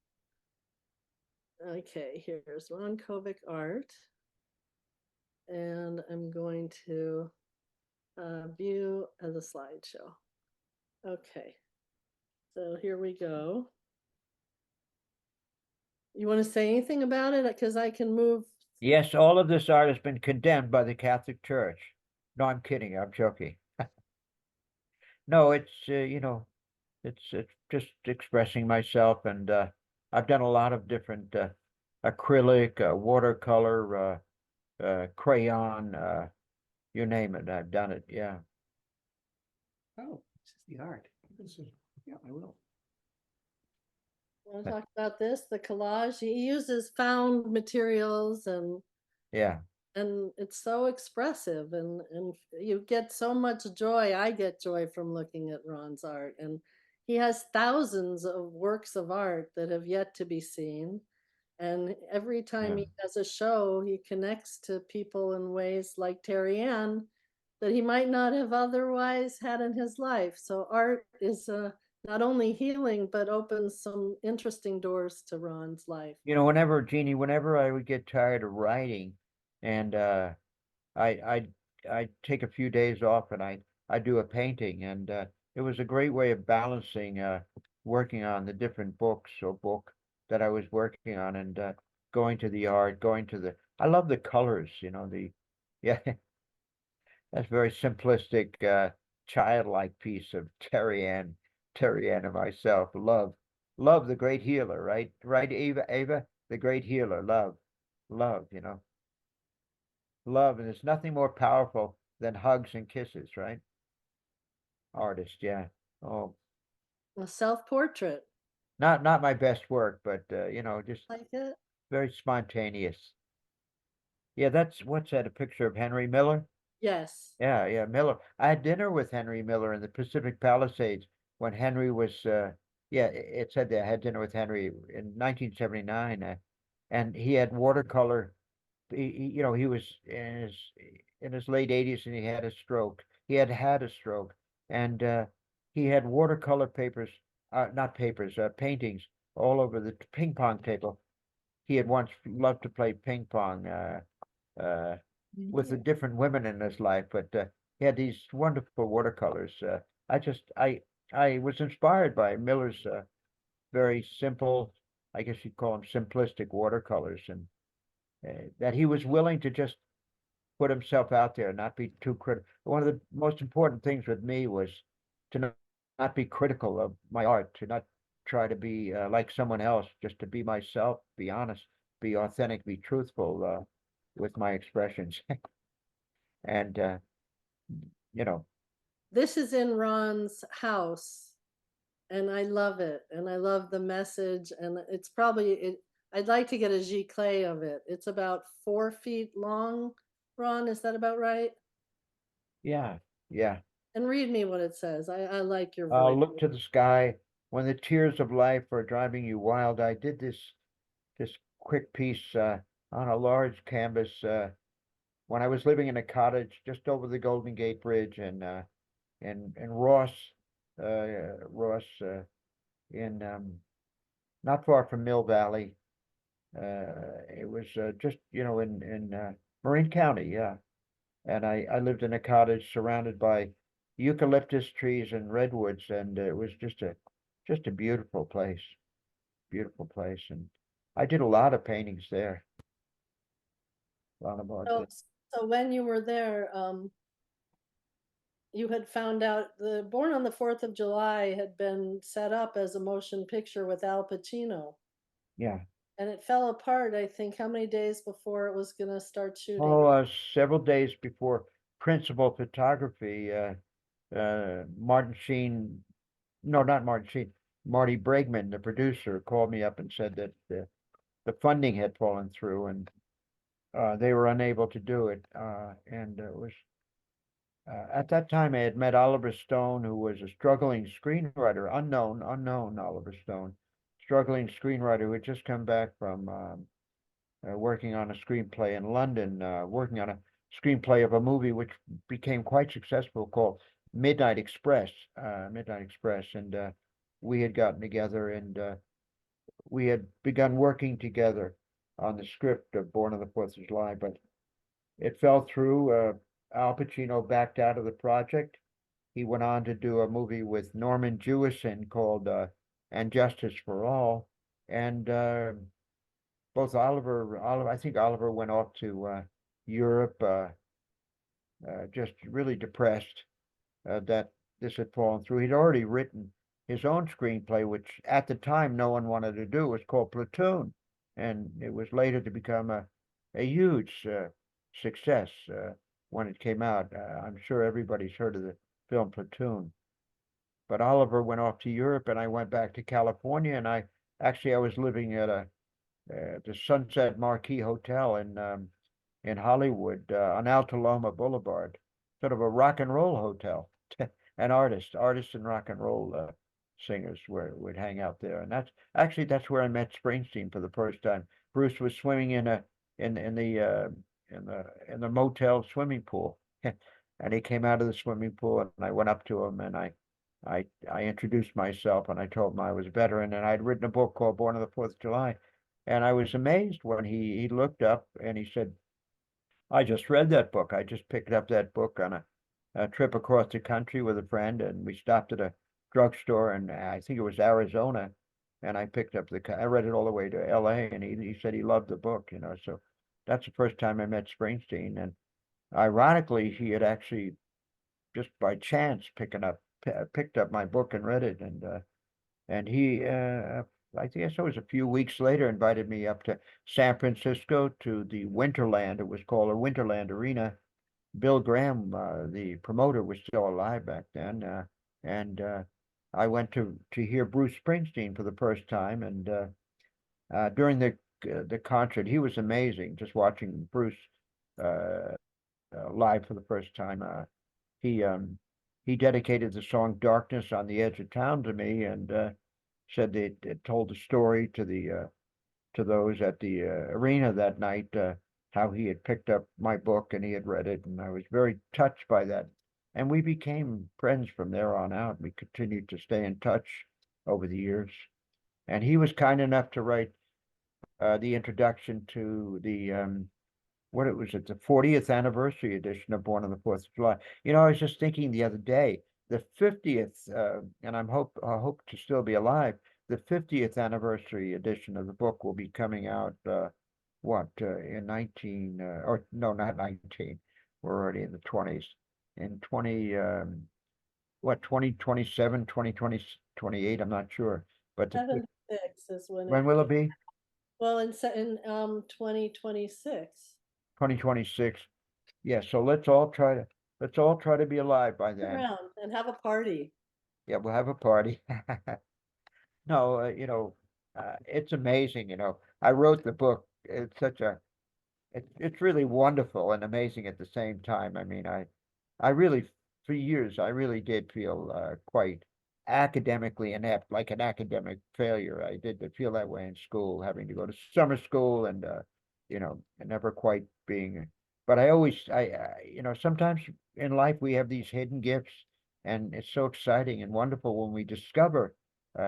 Okay, here's Ron Kovic art. And I'm going to view as a slideshow. Okay, so here we go. You want to say anything about it? Because I can move. Yes, all of this art has been condemned by the Catholic Church. No, I'm kidding. I'm joking. No, it's it's just expressing myself, and I've done a lot of different acrylic, watercolor, crayon, you name it. I've done it. Yeah. Oh, this is the art. Yeah, I will. Want to talk about this? The collage. He uses found materials Yeah. and it's so expressive and you get so much joy. I get joy from looking at Ron's art, and he has thousands of works of art that have yet to be seen. And every time Yeah. he does a show, he connects to people in ways like Terry Ann that he might not have otherwise had in his life. So art is not only healing, but opens some interesting doors to Ron's life. Jeannie, whenever I would get tired of writing, and I I take a few days off and I do a painting, and it was a great way of balancing working on the different books or book that I was working on, and going to the art, I love the colors, yeah, that's very simplistic, childlike piece of Terry Ann and myself. Love the great healer, right? Right, Ava, the great healer, love, love, and there's nothing more powerful than hugs and kisses, right? Artist, yeah. Oh, A self-portrait. not my best work, but just Like it? very spontaneous. Yeah, what's that? A picture of Henry Miller? Yes. Yeah, Miller. I had dinner with Henry Miller in the Pacific Palisades when Henry was, yeah, it said that I had dinner with Henry in 1979, and he had watercolor. He was in his late 80s and he had a stroke. He had a stroke, and he had watercolor papers, not papers, paintings all over the ping pong table. He had once loved to play ping pong. Uh, with the different women in his life, but he had these wonderful watercolors. I was inspired by Miller's very simple, I guess you'd call them simplistic watercolors, and that he was willing to just put himself out there, not be too critical. One of the most important things with me was to not be critical of my art, to not try to be like someone else, just to be myself, be honest, be authentic, be truthful with my expressions. And you know, This is in Ron's house, and I love it, and I love the message, and it's probably it. I'd like to get a giclée of it. It's about 4 feet long. Ron, is that about right? yeah, yeah. And read me what it says. I like your voice. Look to the sky when the tears of life are driving you wild. I did this quick piece on a large canvas when I was living in a cottage just over the Golden Gate Bridge in Ross, in not far from Mill Valley. It was just in Marin County, yeah. And I lived in a cottage surrounded by eucalyptus trees and redwoods, and it was just a beautiful place. And I did a lot of paintings there, a lot of art So, there. so when you were there, you had found out the Born on the 4th of July had been set up as a motion picture with Al Pacino, Yeah. and it fell apart, I think, how many days before it was going to start shooting? Oh, several days before principal photography, Martin Sheen, no, not Martin Sheen, Marty Bregman, the producer, called me up and said that the funding had fallen through and they were unable to do it. And it was at that time I had met Oliver Stone, who was a struggling screenwriter, unknown Oliver Stone, struggling screenwriter who had just come back from working on a screenplay in London, working on a screenplay of a movie which became quite successful called Midnight Express. And we had gotten together and we had begun working together on the script of Born on the 4th of July, but it fell through. Al Pacino backed out of the project. He went on to do a movie with Norman Jewison called And Justice for All. And both I think Oliver went off to Europe, just really depressed that this had fallen through. He'd already written his own screenplay, which at the time no one wanted to do. It was called Platoon, and it was later to become a huge success when it came out. I'm sure everybody's heard of the film Platoon. But Oliver went off to Europe, and I went back to California, and I was living at the Sunset Marquis Hotel in Hollywood on Alta Loma Boulevard, sort of a rock and roll hotel. And artists and rock and roll singers would hang out there, and that's where I met Springsteen for the first time. Bruce was swimming in the motel swimming pool, and he came out of the swimming pool, and I went up to him and I introduced myself and I told him I was a veteran and I'd written a book called Born on the 4th of July, and I was amazed when he looked up and he said, "I just read that book. I just picked up that book on a trip across the country with a friend, and we stopped at a drugstore, and I think it was Arizona, and I picked up I read it all the way to L.A., and he said he loved the book, so that's the first time I met Springsteen, and ironically, he had actually just by chance picked up my book and read it, and he I guess it was a few weeks later, invited me up to San Francisco to the Winterland. It was called a Winterland Arena. Bill Graham, the promoter, was still alive back then, and I went to hear Bruce Springsteen for the first time. And during the concert, he was amazing. Just watching Bruce live for the first time, he he dedicated the song "Darkness on the Edge of Town" to me, and said that it told the story to those at the arena that night, how he had picked up my book and he had read it, and I was very touched by that. And we became friends from there on out. We continued to stay in touch over the years. And he was kind enough to write the introduction to the what it was at the 40th anniversary edition of Born on the 4th of July. I was just thinking the other day, the 50th, and I hope to still be alive. The 50th anniversary edition of the book will be coming out, in 19, or no, not 19. We're already in the 20s. In 2027, 2028, I'm not sure. But 76 is when when will it be? Well, in 2026. 2026. Yeah, so let's all try to be alive by then. Around and have a party. Yeah, we'll have a party. No, it's amazing, I wrote the book. It's really wonderful and amazing at the same time. I mean, I really, for years, I really did feel quite academically inept, like an academic failure. I did feel that way in school, having to go to summer school and, and never quite being. But sometimes in life we have these hidden gifts, and it's so exciting and wonderful when we discover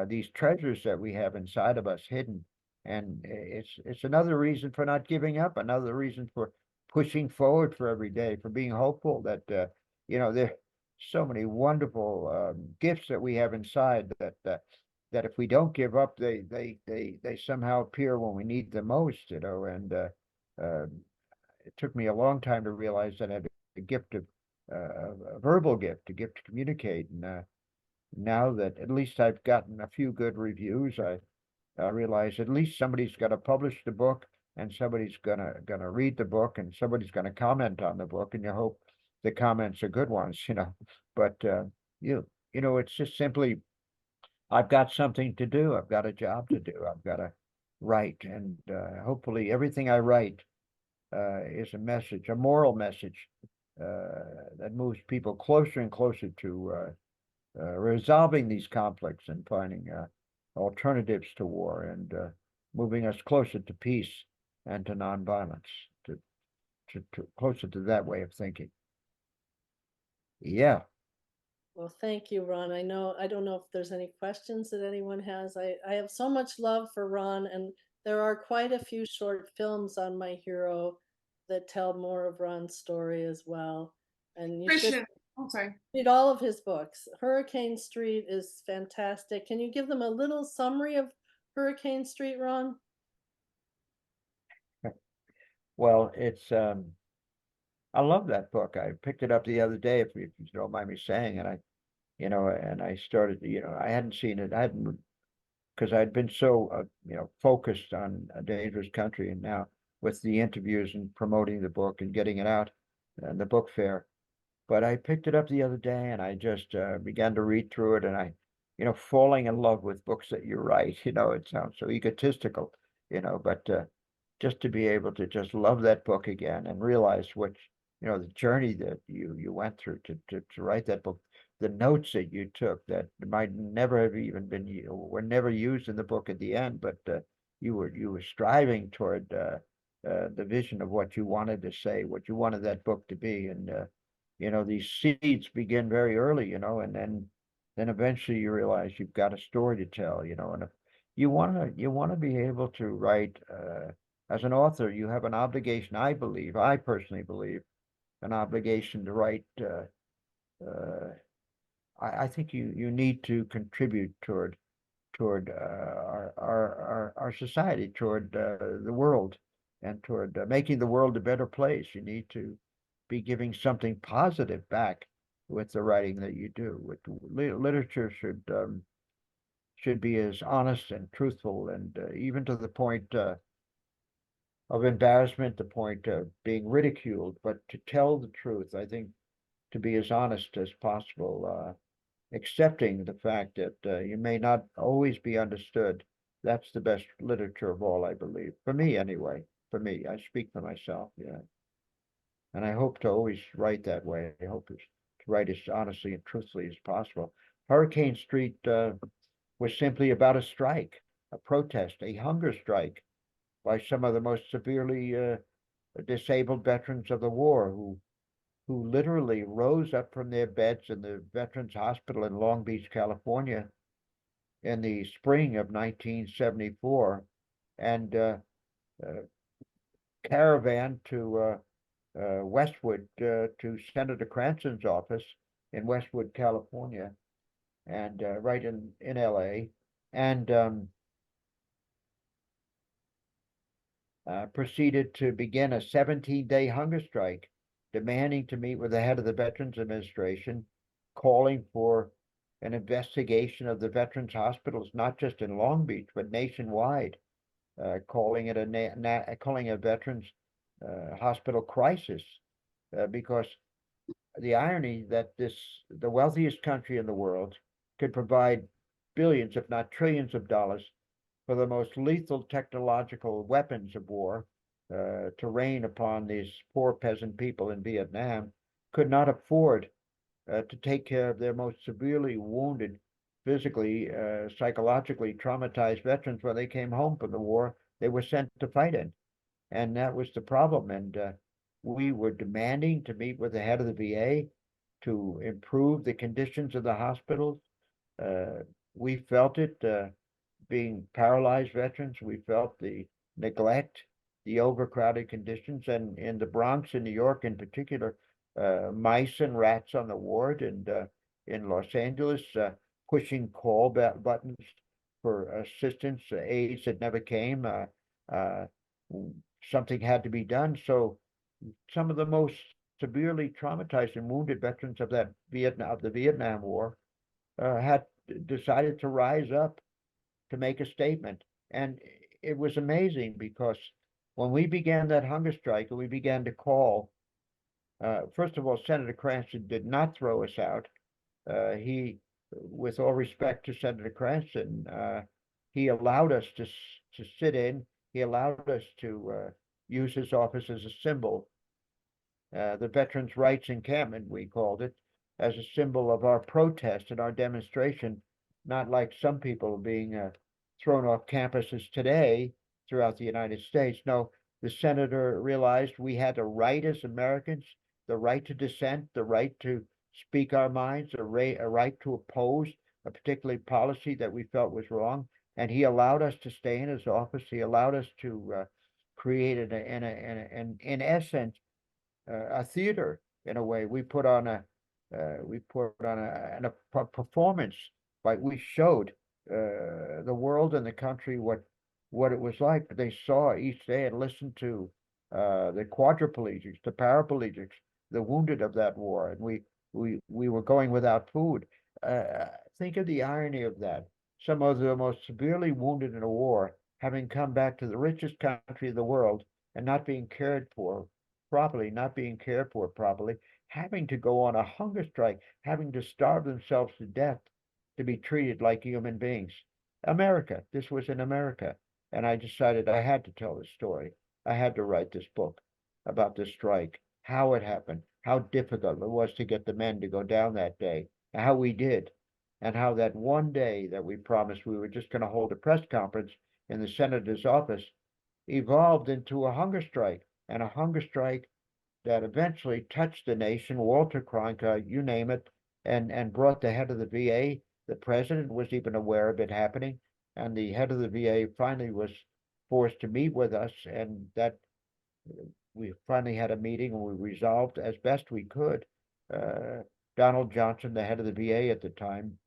these treasures that we have inside of us hidden. And it's another reason for not giving up, another reason for pushing forward for every day, for being hopeful that there's so many wonderful gifts that we have inside that if we don't give up, they somehow appear when we need them most, and it took me a long time to realize that I had a gift of a verbal gift, a gift to communicate. And now that at least I've gotten a few good reviews, I realize at least somebody's got to publish the book, and somebody's gonna read the book, and somebody's gonna comment on the book, and you hope the comments are good ones, But it's just simply I've got something to do. I've got a job to do. I've got to write, and hopefully everything I write is a message, a moral message that moves people closer and closer to resolving these conflicts and finding alternatives to war, and moving us closer to peace and to nonviolence, to closer to that way of thinking. Yeah. Well, thank you, Ron. I don't know if there's any questions that anyone has. I have so much love for Ron, and there are quite a few short films on My Hero that tell more of Ron's story as well. And you should Christian, I'm sorry. read all of his books. Hurricane Street is fantastic. Can you give them a little summary of Hurricane Street, Ron? Well, I love that book. I picked it up the other day, if you don't mind me saying, and I started, I hadn't seen it. I hadn't, because I'd been so, focused on A Dangerous Country, and now with the interviews and promoting the book and getting it out and the book fair. But I picked it up the other day, and I just began to read through it, and falling in love with books that you write. It sounds so egotistical, but just to be able to just love that book again and realize the journey that you went through to write that book, the notes that you took that might never have even been, were never used in the book at the end, but you were striving toward the vision of what you wanted to say, what you wanted that book to be. And these seeds begin very early, and then eventually you realize you've got a story to tell, and if you want to be able to write as an author, you have an obligation. I personally believe, an obligation to write. I think you need to contribute toward our society, toward the world, and toward making the world a better place. You need to be giving something positive back with the writing that you do. With literature should be as honest and truthful, and even to the point of embarrassment, the point of being ridiculed, but to tell the truth. I think to be as honest as possible, accepting the fact that you may not always be understood. That's the best literature of all, I believe. For me, anyway. For me, I speak for myself. Yeah. And I hope to always write that way. I hope to write as honestly and truthfully as possible. Hurricane Street was simply about a strike, a protest, a hunger strike by some of the most severely disabled veterans of the war, who literally rose up from their beds in the Veterans Hospital in Long Beach, California, in the spring of 1974, and caravan to Westwood, to Senator Cranston's office in Westwood, California, and right in LA, and proceeded to begin a 17-day hunger strike, demanding to meet with the head of the Veterans Administration, calling for an investigation of the veterans hospitals, not just in Long Beach, but nationwide, calling it calling a veterans hospital crisis, because the irony that the wealthiest country in the world could provide billions, if not trillions of dollars for the most lethal technological weapons of war, to rain upon these poor peasant people in Vietnam, could not afford to take care of their most severely wounded, physically, psychologically traumatized veterans when they came home from the war they were sent to fight in. And that was the problem. And we were demanding to meet with the head of the VA to improve the conditions of the hospitals. We felt it, being paralyzed veterans, we felt the neglect, the overcrowded conditions, and in the Bronx in New York in particular, mice and rats on the ward, and in Los Angeles, pushing call buttons for assistance, aides that never came. Something had to be done. So some of the most severely traumatized and wounded veterans of the Vietnam War had decided to rise up to make a statement. And it was amazing because when we began that hunger strike and we began to call, first of all, Senator Cranston did not throw us out. He, with all respect to Senator Cranston, he allowed us to sit in. He allowed us to use his office as a symbol, the Veterans Rights Encampment, we called it, as a symbol of our protest and our demonstration, not like some people being thrown off campuses today throughout the United States. No, the senator realized we had a right as Americans, the right to dissent, the right to speak our minds, a right to oppose a particular policy that we felt was wrong. And he allowed us to stay in his office. He allowed us to create in essence, a theater in a way. We put on a performance, like we showed the world and the country what it was like. They saw each day and listened to the quadriplegics, the paraplegics, the wounded of that war, and we were going without food. Think of the irony of that. Some of the most severely wounded in a war having come back to the richest country in the world and not being cared for properly, having to go on a hunger strike, having to starve themselves to death to be treated like human beings. America, this was in America. And I decided I had to tell this story. I had to write this book about this strike, how it happened, how difficult it was to get the men to go down that day, how we did, and how that one day that we promised we were just going to hold a press conference in the senator's office evolved into a hunger strike, and a hunger strike that eventually touched the nation, Walter Cronkite, you name it, and brought the head of the VA. The president was even aware of it happening, and the head of the VA finally was forced to meet with us, and that we finally had a meeting and we resolved as best we could. Donald Johnson, the head of the VA at the time,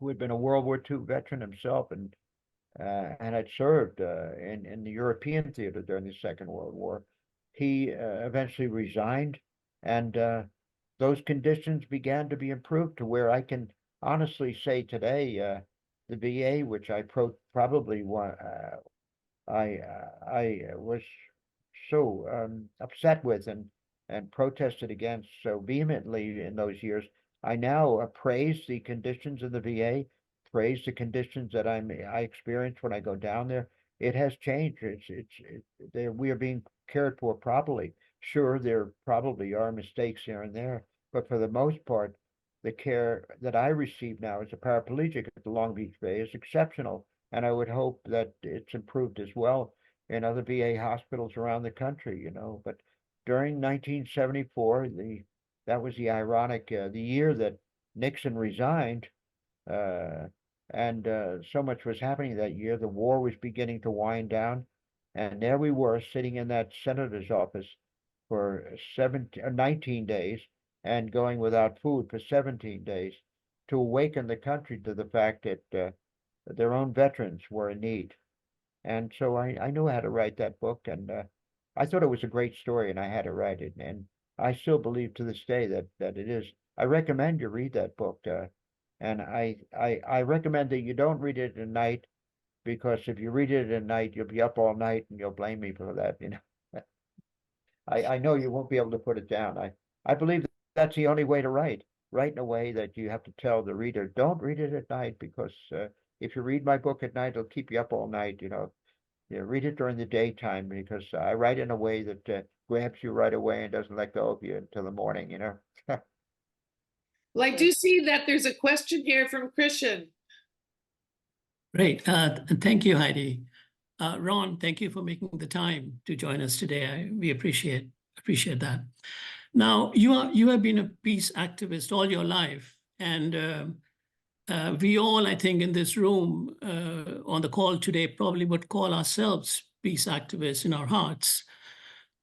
who had been a World War II veteran himself and had served in the European theater during the Second World War, he eventually resigned, and those conditions began to be improved to where I can honestly say today, the VA, which I probably I was so upset with and protested against so vehemently in those years, I now praise the conditions of the VA, praise the conditions that I experience when I go down there. It has changed. We are being cared for properly. Sure, there probably are mistakes here and there, but for the most part, the care that I receive now as a paraplegic at the Long Beach VA is exceptional, and I would hope that it's improved as well in other VA hospitals around the country. But during 1974, that was the ironic the year that Nixon resigned, and so much was happening that year. The war was beginning to wind down, and there we were sitting in that senator's office for 19 days and going without food for 17 days to awaken the country to the fact that their own veterans were in need. And so I knew how to write that book, and I thought it was a great story, and I had to write it. And I still believe to this day that it is. I recommend you read that book. And I recommend that you don't read it at night, because if you read it at night, you'll be up all night and you'll blame me for that, you know. I know you won't be able to put it down. I believe that's the only way to write. Write in a way that you have to tell the reader, don't read it at night, because if you read my book at night, it'll keep you up all night, you know. Yeah, read it during the daytime, because I write in a way that grabs you right away and doesn't let go of you until the morning, you know. Well, I do see that there's a question here from Christian. Great. Thank you, Heidi. Ron, thank you for making the time to join us today. We appreciate that. Now, you have been a peace activist all your life, and we all, I think, in this room on the call today probably would call ourselves peace activists in our hearts.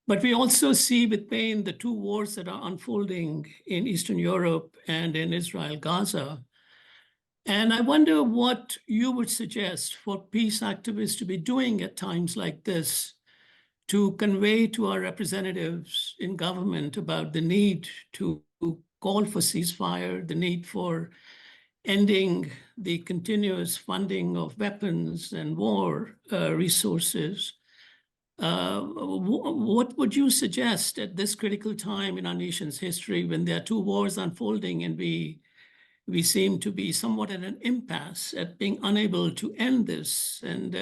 But we also see with pain the two wars that are unfolding in Eastern Europe and in Israel, Gaza. And I wonder what you would suggest for peace activists to be doing at times like this to convey to our representatives in government about the need to call for ceasefire, the need for ending the continuous funding of weapons and war resources. What would you suggest at this critical time in our nation's history when there are two wars unfolding and we seem to be somewhat at an impasse at being unable to end this? And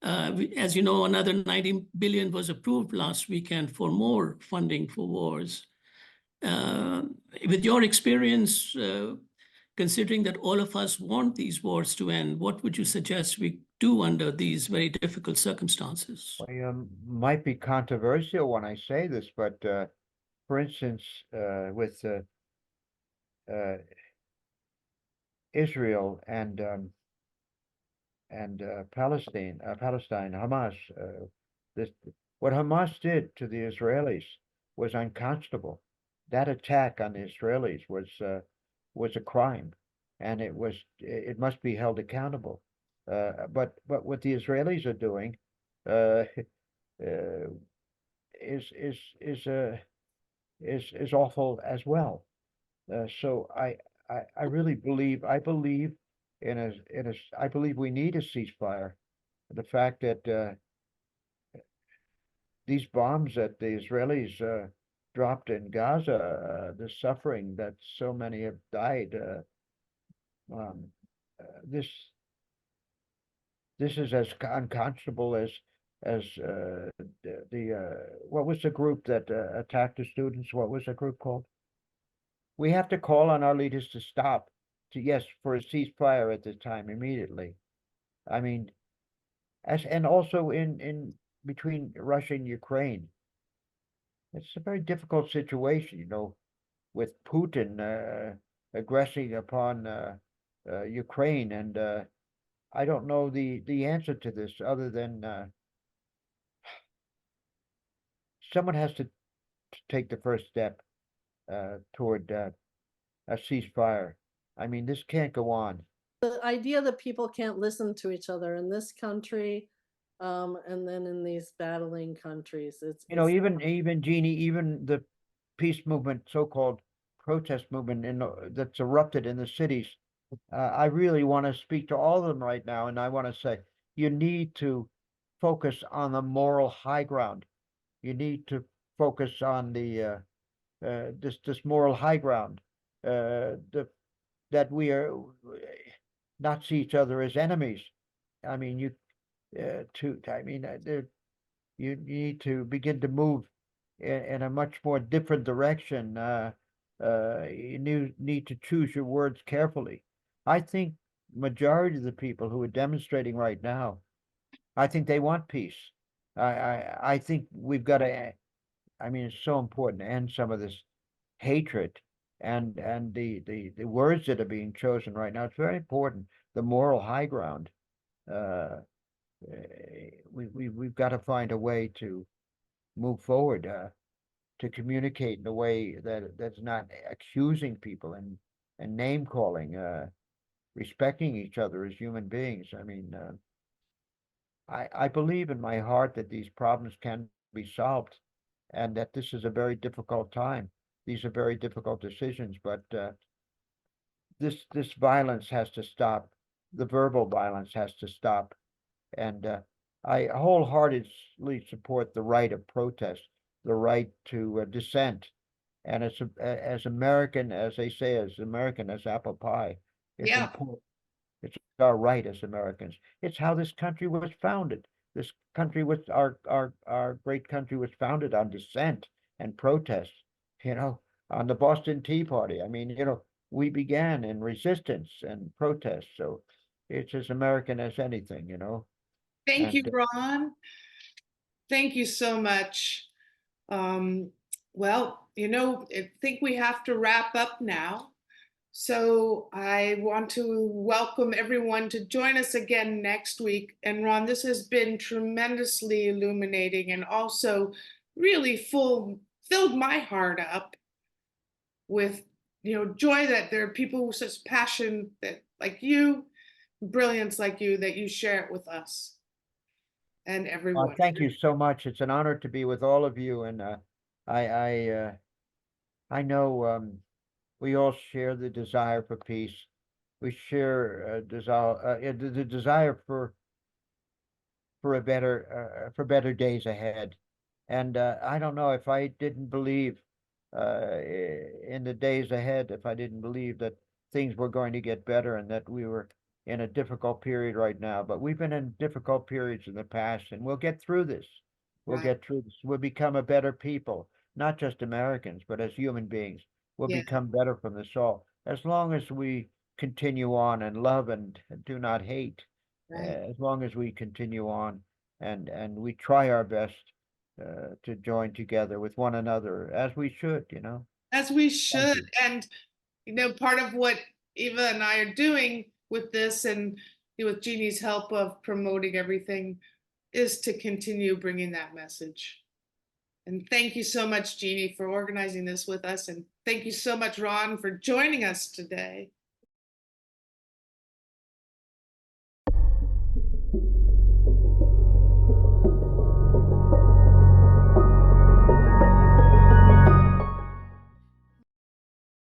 as you know, another 90 billion was approved last weekend for more funding for wars. With your experience, considering that all of us want these wars to end, what would you suggest we do under these very difficult circumstances? I might be controversial when I say this, but for instance, with Israel and Palestine, Hamas, this what Hamas did to the Israelis was unconscionable. That attack on the Israelis was a crime, and it must be held accountable. But what the Israelis are doing uh, uh, is awful as well. So I really believe I believe we need a ceasefire. The fact that these bombs that the Israelis dropped in Gaza, the suffering that so many have died, um, this is as unconscionable as what was the group that attacked the students? What was the group called? We have to call on our leaders to stop, yes, for a ceasefire at this time immediately. I mean, and also in between Russia and Ukraine, it's a very difficult situation, you know, with Putin aggressing upon Ukraine, and I don't know the answer to this other than someone has to take the first step toward a ceasefire. I mean, this can't go on. The idea that people can't listen to each other in this country, and then in these battling countries, You know, even Jeannie, even the peace movement, so-called protest movement that's erupted in the cities. I really want to speak to all of them right now, and I want to say you need to focus on the moral high ground. You need to focus on the this moral high ground. That we are not see each other as enemies. I mean, you need to begin to move in a much more different direction. You need to choose your words carefully. I think majority of the people who are demonstrating right now, I think they want peace. I think we've got to. I mean, it's so important to end some of this hatred and the words that are being chosen right now. It's very important. The moral high ground. We've got to find a way to move forward, to communicate in a way that's not accusing people and name calling, respecting each other as human beings. I mean, I believe in my heart that these problems can be solved, and that this is a very difficult time. These are very difficult decisions, but this violence has to stop. The verbal violence has to stop. And I wholeheartedly support the right of protest, the right to dissent. And as American, as they say, as American as apple pie, it's Yeah. important. It's our right as Americans. It's how this country was founded. This country was our great country was founded on dissent and protest, you know, on the Boston Tea Party. I mean, you know, we began in resistance and protest. So it's as American as anything, you know. Thank you, And Ron. Thank you so much. Well, I think we have to wrap up now. So I want to welcome everyone to join us again next week. And Ron, this has been tremendously illuminating and also really filled my heart up with joy that there are people with such passion that like you, brilliance like you, that you share it with us and everyone. thank you so much. It's an honor to be with all of you. And I know we all share the desire for peace. We share the desire for for better days ahead. And I don't know if I didn't believe in the days ahead, if I didn't believe that things were going to get better and that we were in a difficult period right now. But we've been in difficult periods in the past, and we'll get through this. We'll Right. get through this. We'll become a better people, not just Americans, but as human beings. We'll Yeah. become better from this all. As long as we continue on and love and do not hate, Right. as long as we continue on and we try our best to join together with one another, as we should, you know. As we Thank should. you. And part of what Eva and I are doing with this, and with Jeannie's help of promoting everything, is to continue bringing that message. And thank you so much, Jeannie, for organizing this with us. And thank you so much, Ron, for joining us today.